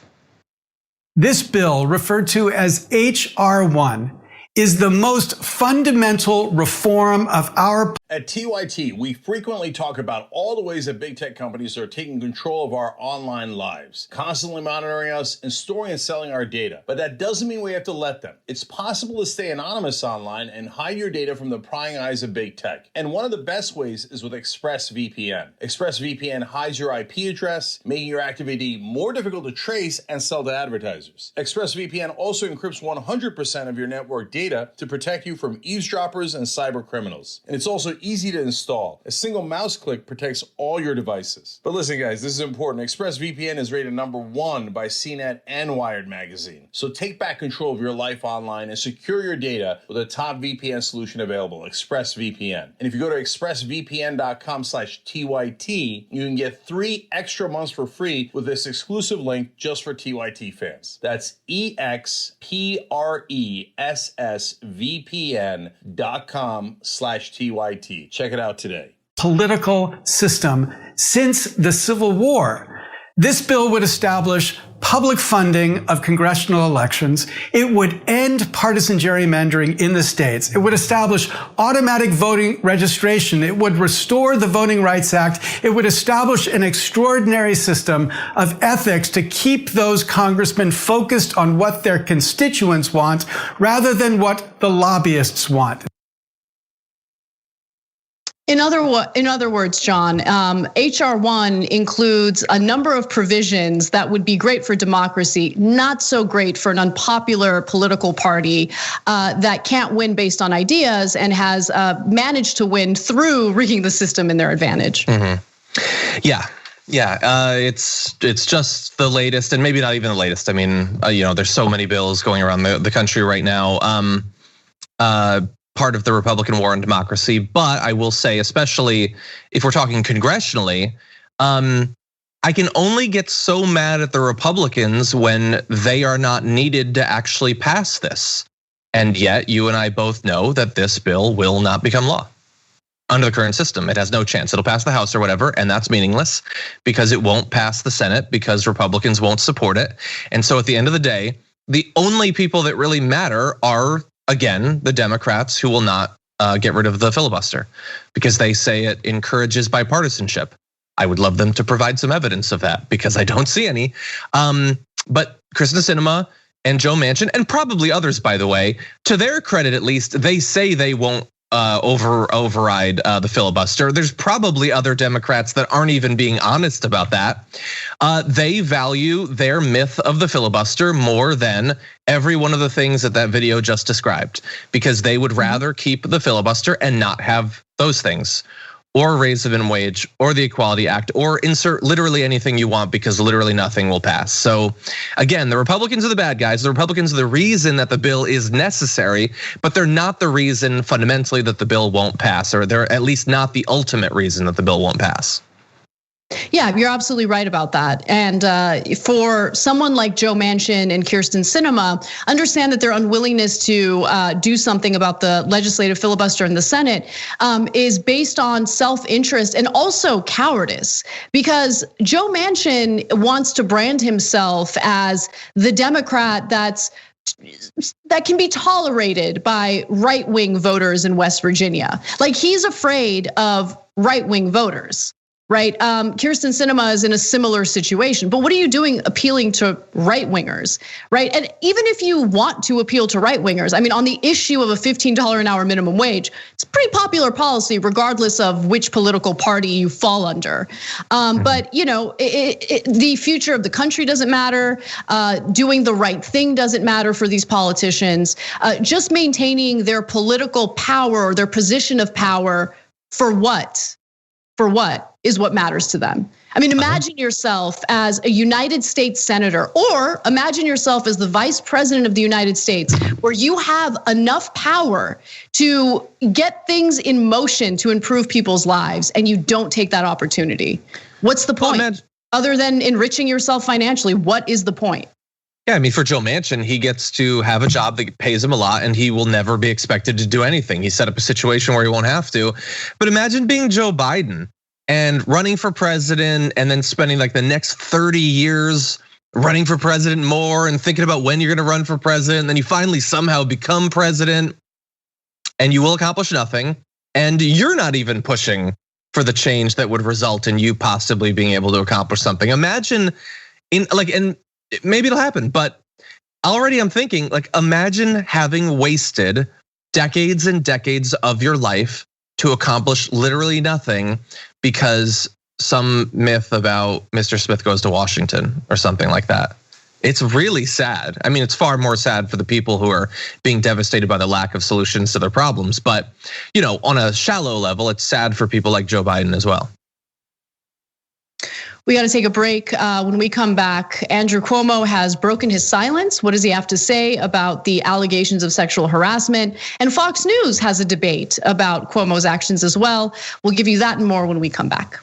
This bill, referred to as HR 1, is the most fundamental reform of our. At TYT, we frequently talk about all the ways that big tech companies are taking control of our online lives, constantly monitoring us and storing and selling our data. But that doesn't mean we have to let them. It's possible to stay anonymous online and hide your data from the prying eyes of big tech. And one of the best ways is with ExpressVPN. ExpressVPN hides your IP address, making your activity more difficult to trace and sell to advertisers. ExpressVPN also encrypts 100% of your network data to protect you from eavesdroppers and cyber criminals. And it's also easy to install. A single mouse click protects all your devices. But listen, guys, this is important. ExpressVPN is rated #1 by CNET and Wired magazine. So take back control of your life online and secure your data with a top VPN solution available, ExpressVPN. And if you go to expressvpn.com/TYT, you can get 3 extra months for free with this exclusive link just for TYT fans. That's expressvpn.com/TYT. Check it out today. Political system since the Civil War. This bill would establish public funding of congressional elections. It would end partisan gerrymandering in the states. It would establish automatic voting registration. It would restore the Voting Rights Act. It would establish an extraordinary system of ethics to keep those congressmen focused on what their constituents want rather than what the lobbyists want. In other words, John, HR 1 includes a number of provisions that would be great for democracy, not so great for an unpopular political party that can't win based on ideas and has managed to win through rigging the system in their advantage. Mm-hmm. Yeah, it's just the latest, and maybe not even the latest. I mean, there's so many bills going around the country right now. Part of the Republican war on democracy, but I will say, especially if we're talking congressionally, I can only get so mad at the Republicans when they are not needed to actually pass this. And yet you and I both know that this bill will not become law under the current system. It has no chance. It'll pass the House or whatever, and that's meaningless because it won't pass the Senate because Republicans won't support it. And so at the end of the day, the only people that really matter are, again, the Democrats who will not get rid of the filibuster because they say it encourages bipartisanship. I would love them to provide some evidence of that because I don't see any. But Kyrsten Sinema and Joe Manchin, and probably others, by the way, to their credit at least, they say they won't override the filibuster. There's probably other Democrats that aren't even being honest about that. They value their myth of the filibuster more than every one of the things that video just described, because they would rather keep the filibuster and not have those things, or raise the minimum wage, or the Equality Act, or insert literally anything you want because literally nothing will pass. So again, the Republicans are the bad guys. The Republicans are the reason that the bill is necessary, but they're not the reason fundamentally that the bill won't pass, or they're at least not the ultimate reason that the bill won't pass. Yeah, you're absolutely right about that. And for someone like Joe Manchin and Kyrsten Sinema, understand that their unwillingness to do something about the legislative filibuster in the Senate is based on self-interest and also cowardice, because Joe Manchin wants to brand himself as the Democrat that can be tolerated by right-wing voters in West Virginia. Like, he's afraid of right-wing voters. Right, Kyrsten Sinema is in a similar situation, but what are you doing appealing to right wingers, right? And even if you want to appeal to right wingers, I mean, on the issue of a $15 an hour minimum wage, it's a pretty popular policy regardless of which political party you fall under. But the future of the country doesn't matter. Doing the right thing doesn't matter for these politicians. Just maintaining their political power or their position of power for what? For what is what matters to them. I mean, imagine yourself as a United States senator, or imagine yourself as the vice president of the United States, where you have enough power to get things in motion to improve people's lives, and you don't take that opportunity. What's the point? Other than enriching yourself financially, what is the point? Yeah, I mean, for Joe Manchin, he gets to have a job that pays him a lot, and he will never be expected to do anything. He set up a situation where he won't have to. But imagine being Joe Biden and running for president, and then spending like the next 30 years running for president more, and thinking about when you're gonna run for president. And then you finally somehow become president, and you will accomplish nothing. And you're not even pushing for the change that would result in you possibly being able to accomplish something. Imagine and maybe it'll happen, but already I'm thinking, like, imagine having wasted decades and decades of your life to accomplish literally nothing because some myth about Mr. Smith goes to Washington or something like that. It's really sad. I mean, it's far more sad for the people who are being devastated by the lack of solutions to their problems. But on a shallow level, it's sad for people like Joe Biden as well. We got to take a break. When we come back, Andrew Cuomo has broken his silence. What does he have to say about the allegations of sexual harassment? And Fox News has a debate about Cuomo's actions as well. We'll give you that and more when we come back.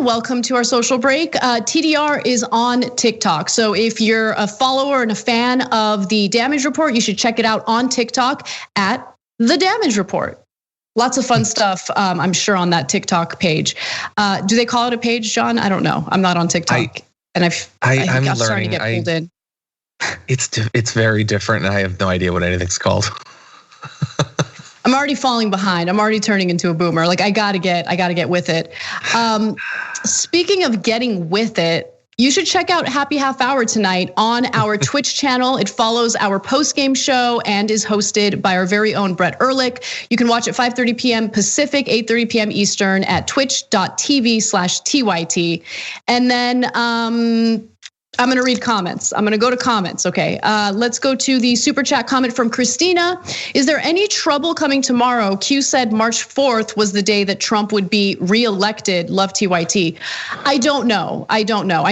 Welcome to our social break. TDR is on TikTok. So if you're a follower and a fan of The Damage Report, you should check it out on TikTok at The Damage Report. Lots of fun stuff, I'm sure, on that TikTok page. Do they call it a page, John? I don't know. I'm not on TikTok. I'm starting to get pulled in. It's very different, and I have no idea what anything's called. I'm already falling behind. I'm already turning into a boomer. Like, I gotta get with it. Speaking of getting with it, you should check out Happy Half Hour tonight on our Twitch channel. It follows our post-game show and is hosted by our very own Brett Ehrlich. You can watch at 5:30 p.m. Pacific, 8:30 p.m. Eastern at twitch.tv/TYT. And then I'm gonna read comments. I'm gonna go to comments, okay? Let's go to the super chat comment from Christina. Is there any trouble coming tomorrow? Q said March 4th was the day that Trump would be reelected. Love TYT. I don't know. I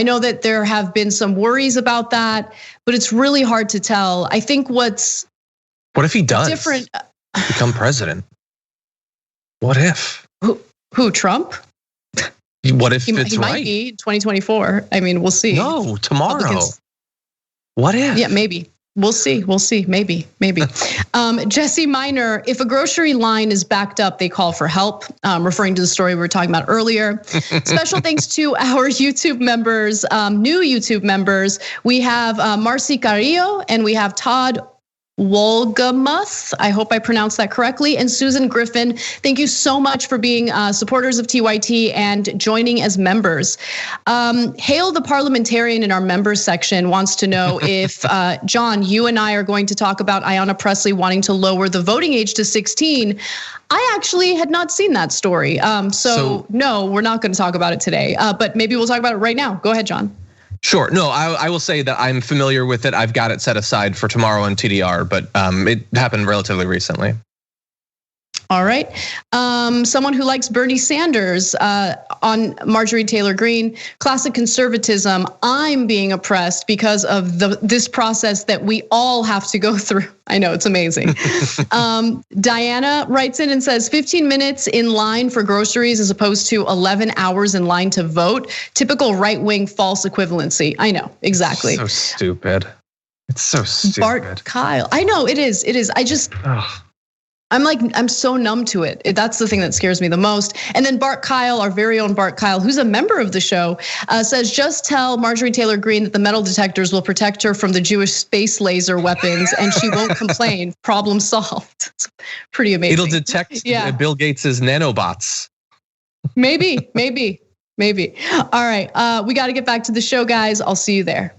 know that there have been some worries about that, but it's really hard to tell. I think what if he does different become president? What if? Who Trump? What if it's he right? might be 2024. I mean, we'll see. No, tomorrow. What if? Yeah, maybe. We'll see. Maybe. Jesse Minor, if a grocery line is backed up, they call for help. Referring to the story we were talking about earlier. Special thanks to our YouTube members, new YouTube members. We have Marcy Carrillo and we have Todd Wolgamuth, I hope I pronounced that correctly, and Susan Griffin. Thank you so much for being supporters of TYT and joining as members. Hale the parliamentarian in our members section wants to know if, John, you and I are going to talk about Ayanna Pressley wanting to lower the voting age to 16. I actually had not seen that story. So no, we're not going to talk about it today, but maybe we'll talk about it right now. Go ahead, John. Sure. No, I will say that I'm familiar with it. I've got it set aside for tomorrow on TDR, but it happened relatively recently. All right. Someone who likes Bernie Sanders on Marjorie Taylor Greene, classic conservatism. I'm being oppressed because of this process that we all have to go through. I know, it's amazing. Diana writes in and says 15 minutes in line for groceries as opposed to 11 hours in line to vote. Typical right-wing false equivalency. I know, exactly. So stupid. It's so stupid. Bart Kyle. I know, it is. I just, I'm so numb to it. That's the thing that scares me the most. And then Bart Kyle, our very own Bart Kyle, who's a member of the show, says, just tell Marjorie Taylor Greene that the metal detectors will protect her from the Jewish space laser weapons and she won't complain. Problem solved. It's pretty amazing. It'll detect Bill Gates's nanobots. Maybe. All right, we got to get back to the show, guys. I'll see you there.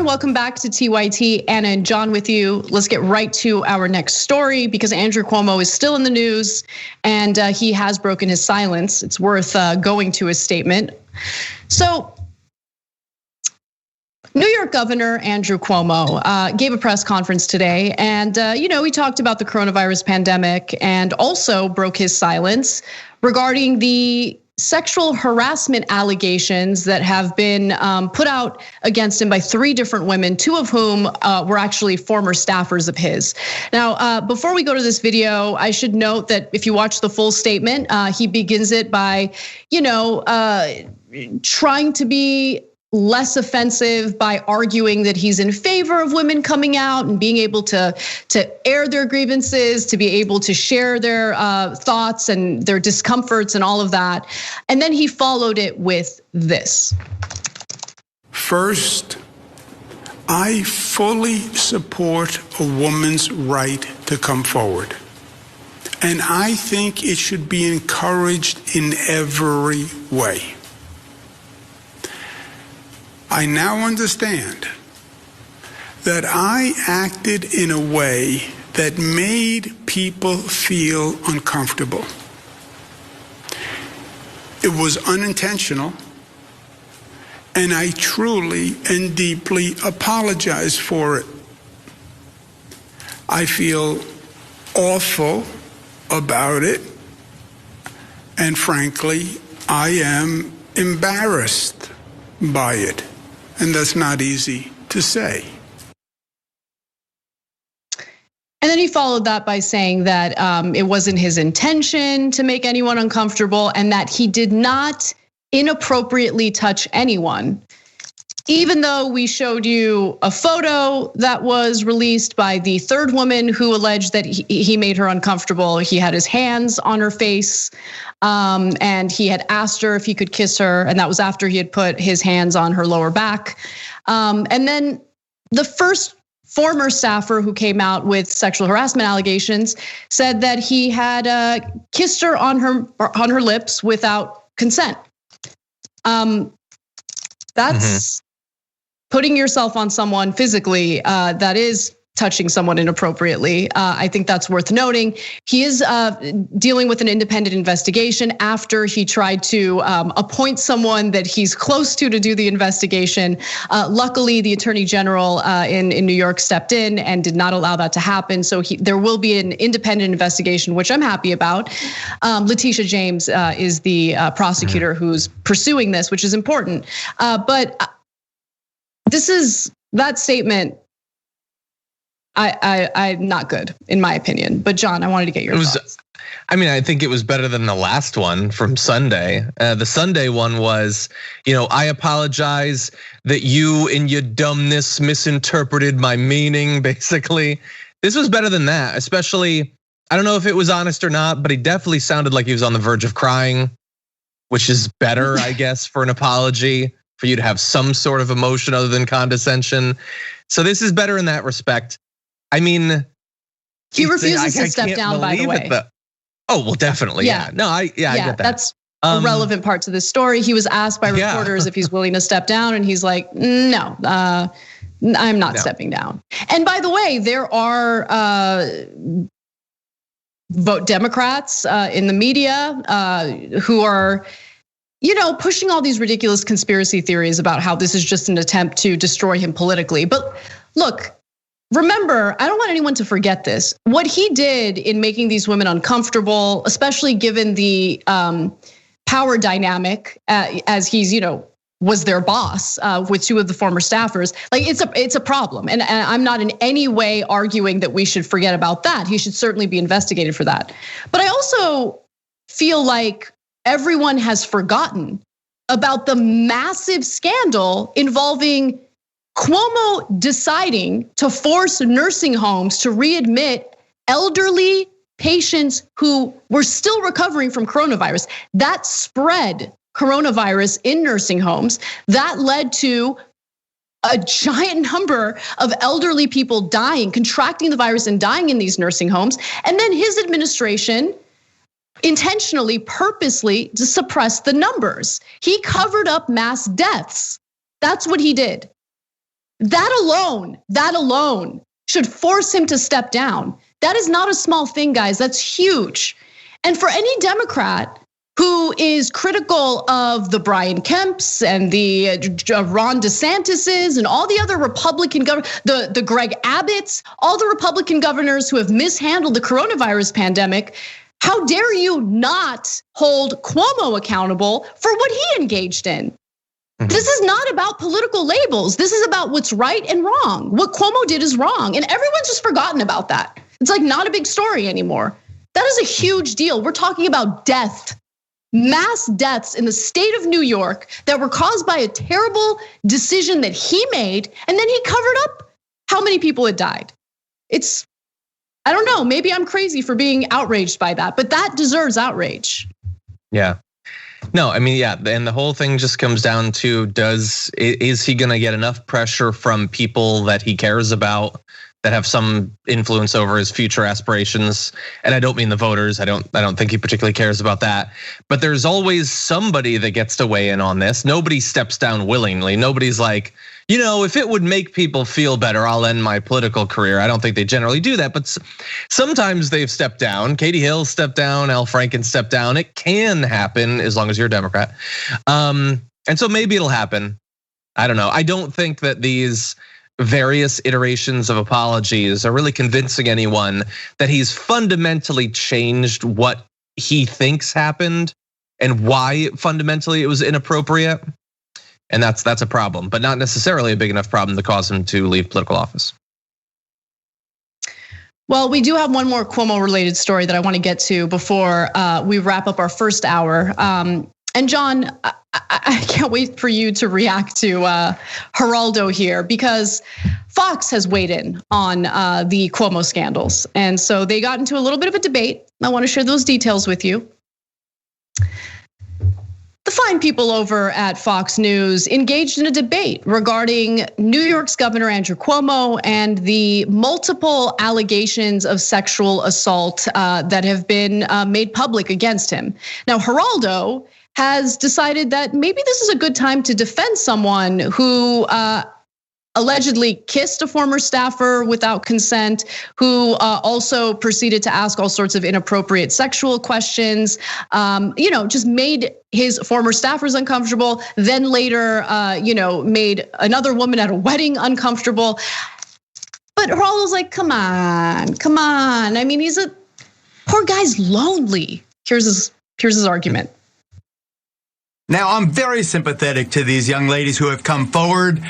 Welcome back to TYT. Anna and John with you. Let's get right to our next story because Andrew Cuomo is still in the news and he has broken his silence. It's worth going to his statement. So, New York Governor Andrew Cuomo gave a press conference today and he talked about the coronavirus pandemic and also broke his silence regarding the sexual harassment allegations that have been put out against him by 3 different women, 2 of whom were actually former staffers of his. Now, before we go to this video, I should note that if you watch the full statement, he begins it by, trying to be less offensive by arguing that he's in favor of women coming out and being able to air their grievances, to be able to share their thoughts and their discomforts and all of that. And then he followed it with this. First, I fully support a woman's right to come forward. And I think it should be encouraged in every way. I now understand that I acted in a way that made people feel uncomfortable. It was unintentional, and I truly and deeply apologize for it. I feel awful about it. And frankly, I am embarrassed by it. And that's not easy to say. And then he followed that by saying that it wasn't his intention to make anyone uncomfortable and that he did not inappropriately touch anyone. Even though we showed you a photo that was released by the third woman who alleged that he made her uncomfortable. He had his hands on her face and he had asked her if he could kiss her. And that was after he had put his hands on her lower back. And then the first former staffer who came out with sexual harassment allegations said that he had kissed her on her lips without consent. That's putting yourself on someone physically, that is touching someone inappropriately. I think that's worth noting. He is dealing with an independent investigation after he tried to appoint someone that he's close to do the investigation. Luckily, the Attorney General in New York stepped in and did not allow that to happen. So there will be an independent investigation, which I'm happy about. Letitia James is the prosecutor who's pursuing this, which is important. But that statement, I'm not good in my opinion. But John, I wanted to get your thoughts. I mean, I think it was better than the last one from Sunday. The Sunday one was, I apologize that you in your dumbness misinterpreted my meaning, basically. This was better than that, especially, I don't know if it was honest or not, but he definitely sounded like he was on the verge of crying, which is better, I guess, for an apology, for you to have some sort of emotion other than condescension. So this is better in that respect. I mean, he refuses to step down, by the way. Oh, well, definitely. Yeah. No, I get that. That's a relevant part to this story. He was asked by reporters if he's willing to step down, and he's like, no, I'm not stepping down. And by the way, there are Democrats in the media who are, pushing all these ridiculous conspiracy theories about how this is just an attempt to destroy him politically. But look, remember, I don't want anyone to forget this. What he did in making these women uncomfortable, especially given the power dynamic as he's, was their boss with two of the former staffers. Like it's a problem, and I'm not in any way arguing that we should forget about that. He should certainly be investigated for that. But I also feel like everyone has forgotten about the massive scandal involving Cuomo deciding to force nursing homes to readmit elderly patients who were still recovering from coronavirus. That spread coronavirus in nursing homes. That led to a giant number of elderly people dying, contracting the virus and dying in these nursing homes. And then his administration intentionally, purposely to suppress the numbers. He covered up mass deaths. That's what he did. That alone should force him to step down. That is not a small thing, guys. That's huge. And for any Democrat who is critical of the Brian Kemps and the Ron DeSantis's and all the other Republican governors, the Greg Abbotts, all the Republican governors who have mishandled the coronavirus pandemic, how dare you not hold Cuomo accountable for what he engaged in? This is not about political labels. This is about what's right and wrong. What Cuomo did is wrong, and everyone's just forgotten about that. It's like not a big story anymore. That is a huge deal. We're talking about death, mass deaths in the state of New York that were caused by a terrible decision that he made, and then he covered up how many people had died. I don't know, maybe I'm crazy for being outraged by that, but that deserves outrage. Yeah. No, I mean, yeah, and the whole thing just comes down to is he gonna get enough pressure from people that he cares about that have some influence over his future aspirations? And I don't mean the voters. I don't think he particularly cares about that. But there's always somebody that gets to weigh in on this. Nobody steps down willingly. Nobody's like, if it would make people feel better, I'll end my political career. I don't think they generally do that, but sometimes they've stepped down. Katie Hill stepped down, Al Franken stepped down. It can happen as long as you're a Democrat. And so maybe it'll happen. I don't know. I don't think that these various iterations of apologies are really convincing anyone that he's fundamentally changed what he thinks happened and why fundamentally it was inappropriate. And that's a problem, but not necessarily a big enough problem to cause him to leave political office. Well, we do have one more Cuomo-related story that I want to get to before we wrap up our first hour. And John, I can't wait for you to react to Geraldo here, because Fox has weighed in on the Cuomo scandals. And so they got into a little bit of a debate. I want to share those details with you. The fine people over at Fox News engaged in a debate regarding New York's Governor Andrew Cuomo and the multiple allegations of sexual assault that have been made public against him. Now, Geraldo has decided that maybe this is a good time to defend someone who allegedly kissed a former staffer without consent, who also proceeded to ask all sorts of inappropriate sexual questions, just made his former staffers uncomfortable, then later, made another woman at a wedding uncomfortable. But Geraldo's like, come on. I mean, poor guy's lonely. Here's his argument. Now, I'm very sympathetic to these young ladies who have come forward.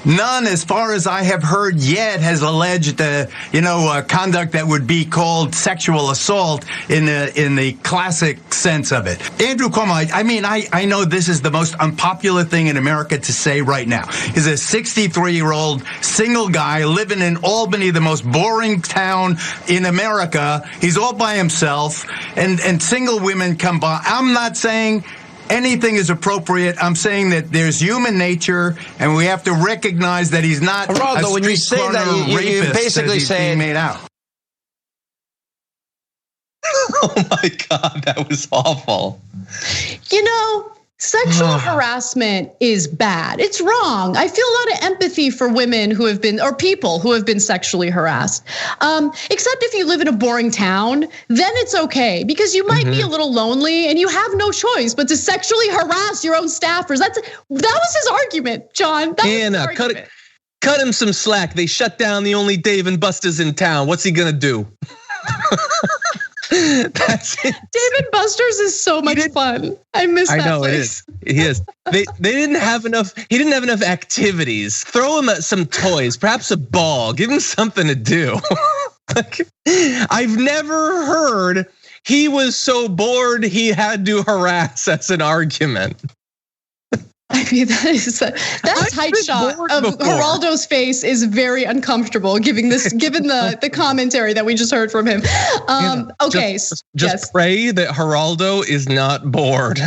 None, as far as I have heard yet, has alleged, conduct that would be called sexual assault in the classic sense of it. Andrew Cuomo, I know this is the most unpopular thing in America to say right now. He's a 63-year-old single guy living in Albany, the most boring town in America. He's all by himself, and single women come by. I'm not saying anything is appropriate. I'm saying that there's human nature, and we have to recognize that he's not Geraldo, when you say that, you basically say made out. Oh my God, that was awful. Sexual harassment is bad. It's wrong. I feel a lot of empathy for women who have been, or people who have been sexually harassed. Except if you live in a boring town, then it's okay, because you might be a little lonely and you have no choice but to sexually harass your own staffers. That was his argument, John. Anna, cut him some slack. They shut down the only Dave and Buster's in town. What's he gonna do? That's it. Dave & Buster's is so much fun. I miss that place. It is. They didn't have enough. He didn't have enough activities. Throw him some toys, perhaps a ball. Give him something to do. I've never heard he was so bored he had to harass as an argument. I mean, that tight shot of Geraldo's face is very uncomfortable, given the commentary that we just heard from him. Okay, just pray that Geraldo is not bored.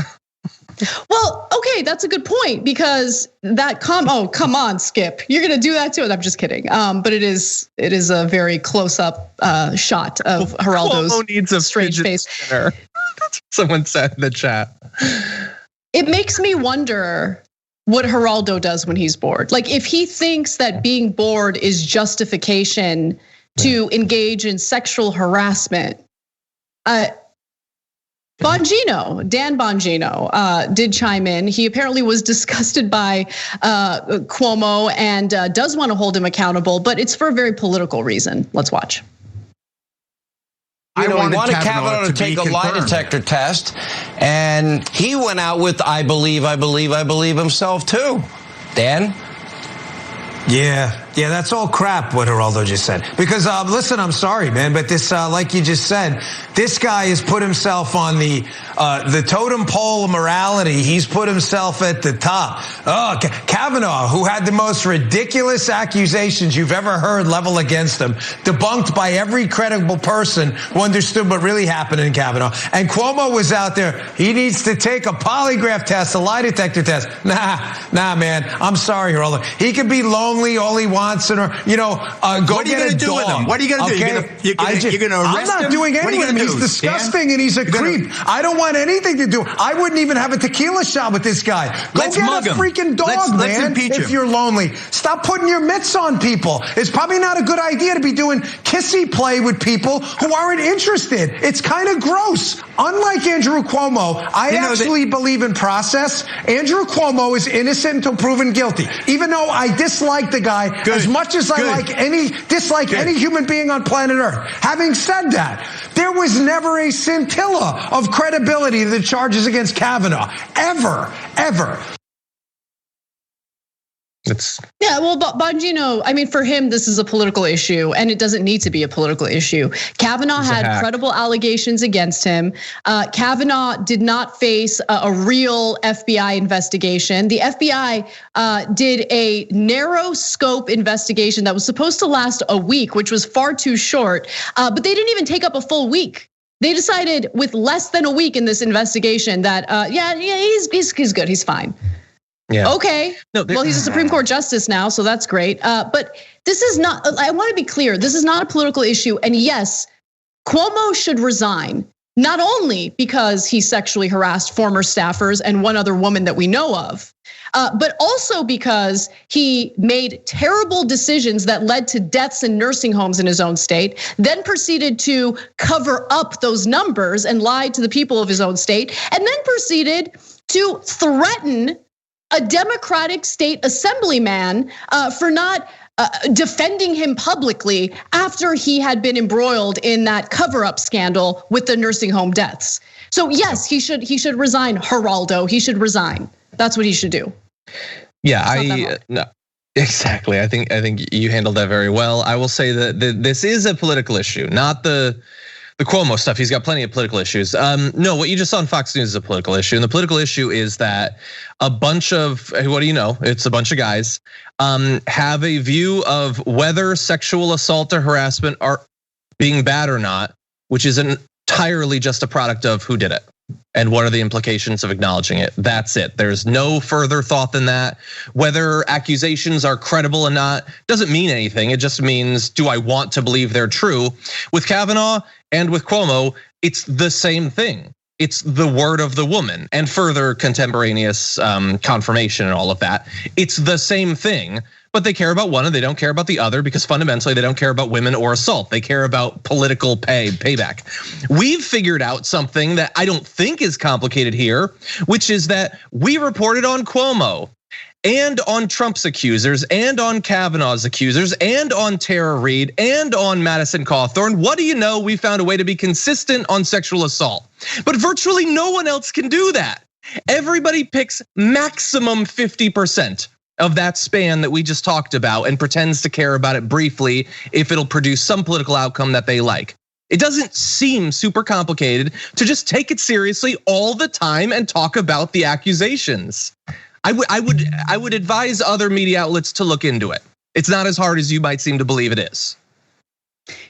Well, okay, that's a good point, because come on, Skip, you're gonna do that too. I'm just kidding. But it is a very close up shot of Geraldo's Cuomo needs a strange face. Someone said in the chat. It makes me wonder what Geraldo does when he's bored. Like, if he thinks that being bored is justification to engage in sexual harassment. Dan Bongino did chime in. He apparently was disgusted by Cuomo and does want to hold him accountable, but it's for a very political reason. Let's watch. We wanted Kavanaugh to take a lie detector test, and he went out with I believe himself too. Dan? Yeah, that's all crap what Geraldo just said. Because listen, I'm sorry, man, but this, like you just said, this guy has put himself on the totem pole of morality. He's put himself at the top. Oh, Kavanaugh, who had the most ridiculous accusations you've ever heard leveled against him, debunked by every credible person who understood what really happened in Kavanaugh. And Cuomo was out there. He needs to take a polygraph test, a lie detector test. Nah, man. I'm sorry, Geraldo. He could be lonely all he wants, and go what are you get gonna a do dog. with him? What are you gonna do? You're gonna arrest him? I'm not doing anything with him. He's disgusting and he's a creep. I don't want anything to do. I wouldn't even have a tequila shot with this guy. Let's get a freaking dog, man. If you're lonely, stop putting your mitts on people. It's probably not a good idea to be doing kissy play with people who aren't interested. It's kind of gross. Unlike Andrew Cuomo, I actually believe in process. Andrew Cuomo is innocent until proven guilty. Even though I dislike the guy, As much as I dislike any human being on planet Earth. Having said that, there was never a scintilla of credibility to the charges against Kavanaugh. Ever. Yeah, well, Bongino, I mean, for him, this is a political issue, and it doesn't need to be a political issue. Kavanaugh had credible allegations against him. Kavanaugh did not face a real FBI investigation. The FBI did a narrow scope investigation that was supposed to last a week, which was far too short, but they didn't even take up a full week. They decided with less than a week in this investigation that, he's good, he's fine. Yeah. Okay. Well, he's a Supreme Court justice now, so that's great. But this is not, I want to be clear, this is not a political issue. And yes, Cuomo should resign, not only because he sexually harassed former staffers and one other woman that we know of, but also because he made terrible decisions that led to deaths in nursing homes in his own state, then proceeded to cover up those numbers and lied to the people of his own state, and then proceeded to threaten a Democratic state assemblyman for not defending him publicly after he had been embroiled in that cover-up scandal with the nursing home deaths. So yes, he should resign, Geraldo. He should resign. That's what he should do. Yeah, no. Exactly. I think you handled that very well. I will say that this is a political issue, not the Cuomo stuff. He's got plenty of political issues. No, what you just saw on Fox News is a political issue. And the political issue is that a bunch of, what do you know? It's a bunch of guys have a view of whether sexual assault or harassment are being bad or not, which is entirely just a product of who did it and what are the implications of acknowledging it. That's it. There's no further thought than that. Whether accusations are credible or not doesn't mean anything. It just means, do I want to believe they're true? With Kavanaugh and with Cuomo, it's the same thing. It's the word of the woman and further contemporaneous confirmation and all of that. It's the same thing, but they care about one and they don't care about the other because fundamentally they don't care about women or assault. They care about political payback. We've figured out something that I don't think is complicated here, which is that we reported on Cuomo and on Trump's accusers and on Kavanaugh's accusers and on Tara Reade and on Madison Cawthorn. What do you know? We found a way to be consistent on sexual assault, but virtually no one else can do that. Everybody picks maximum 50% of that span that we just talked about and pretends to care about it briefly if it'll produce some political outcome that they like. It doesn't seem super complicated to just take it seriously all the time and talk about the accusations. I would advise other media outlets to look into it. It's not as hard as you might seem to believe it is.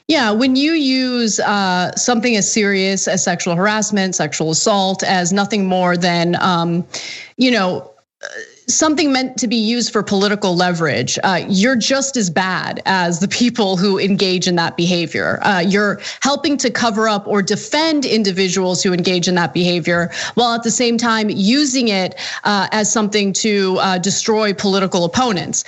Yeah, when you use something as serious as sexual harassment, sexual assault as nothing more than, something meant to be used for political leverage, you're just as bad as the people who engage in that behavior. You're helping to cover up or defend individuals who engage in that behavior, while at the same time using it as something to destroy political opponents.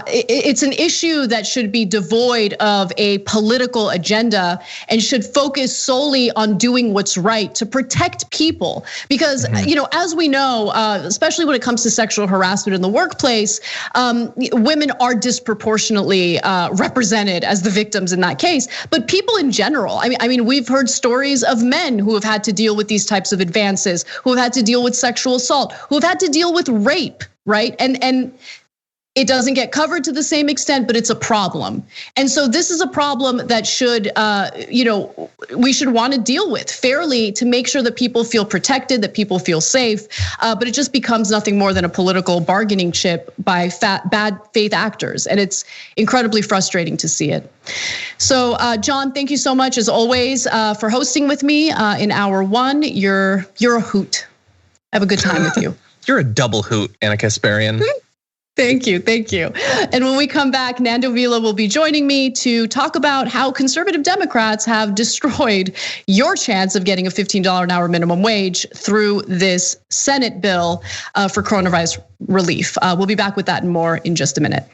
It's an issue that should be devoid of a political agenda and should focus solely on doing what's right to protect people. Because as we know, especially when it comes to sexual harassment in the workplace, women are disproportionately represented as the victims in that case. But people in general, I mean, we've heard stories of men who have had to deal with these types of advances, who have had to deal with sexual assault, who have had to deal with rape, right? And it doesn't get covered to the same extent, but it's a problem. And so this is a problem that should, we should want to deal with fairly to make sure that people feel protected, that people feel safe. But it just becomes nothing more than a political bargaining chip by bad faith actors. And it's incredibly frustrating to see it. So John, thank you so much as always for hosting with me in hour one. You're a hoot. Have a good time with you. You're a double hoot, Anna Kasparian. Thank you. And when we come back, Nando Vila will be joining me to talk about how conservative Democrats have destroyed your chance of getting a $15 an hour minimum wage through this Senate bill for coronavirus relief. We'll be back with that and more in just a minute.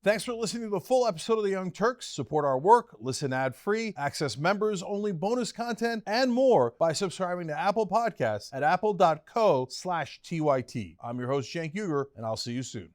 Thanks for listening to the full episode of The Young Turks. Support our work, listen ad-free, access members-only bonus content, and more by subscribing to Apple Podcasts at apple.co/TYT. I'm your host, Cenk Uygur, and I'll see you soon.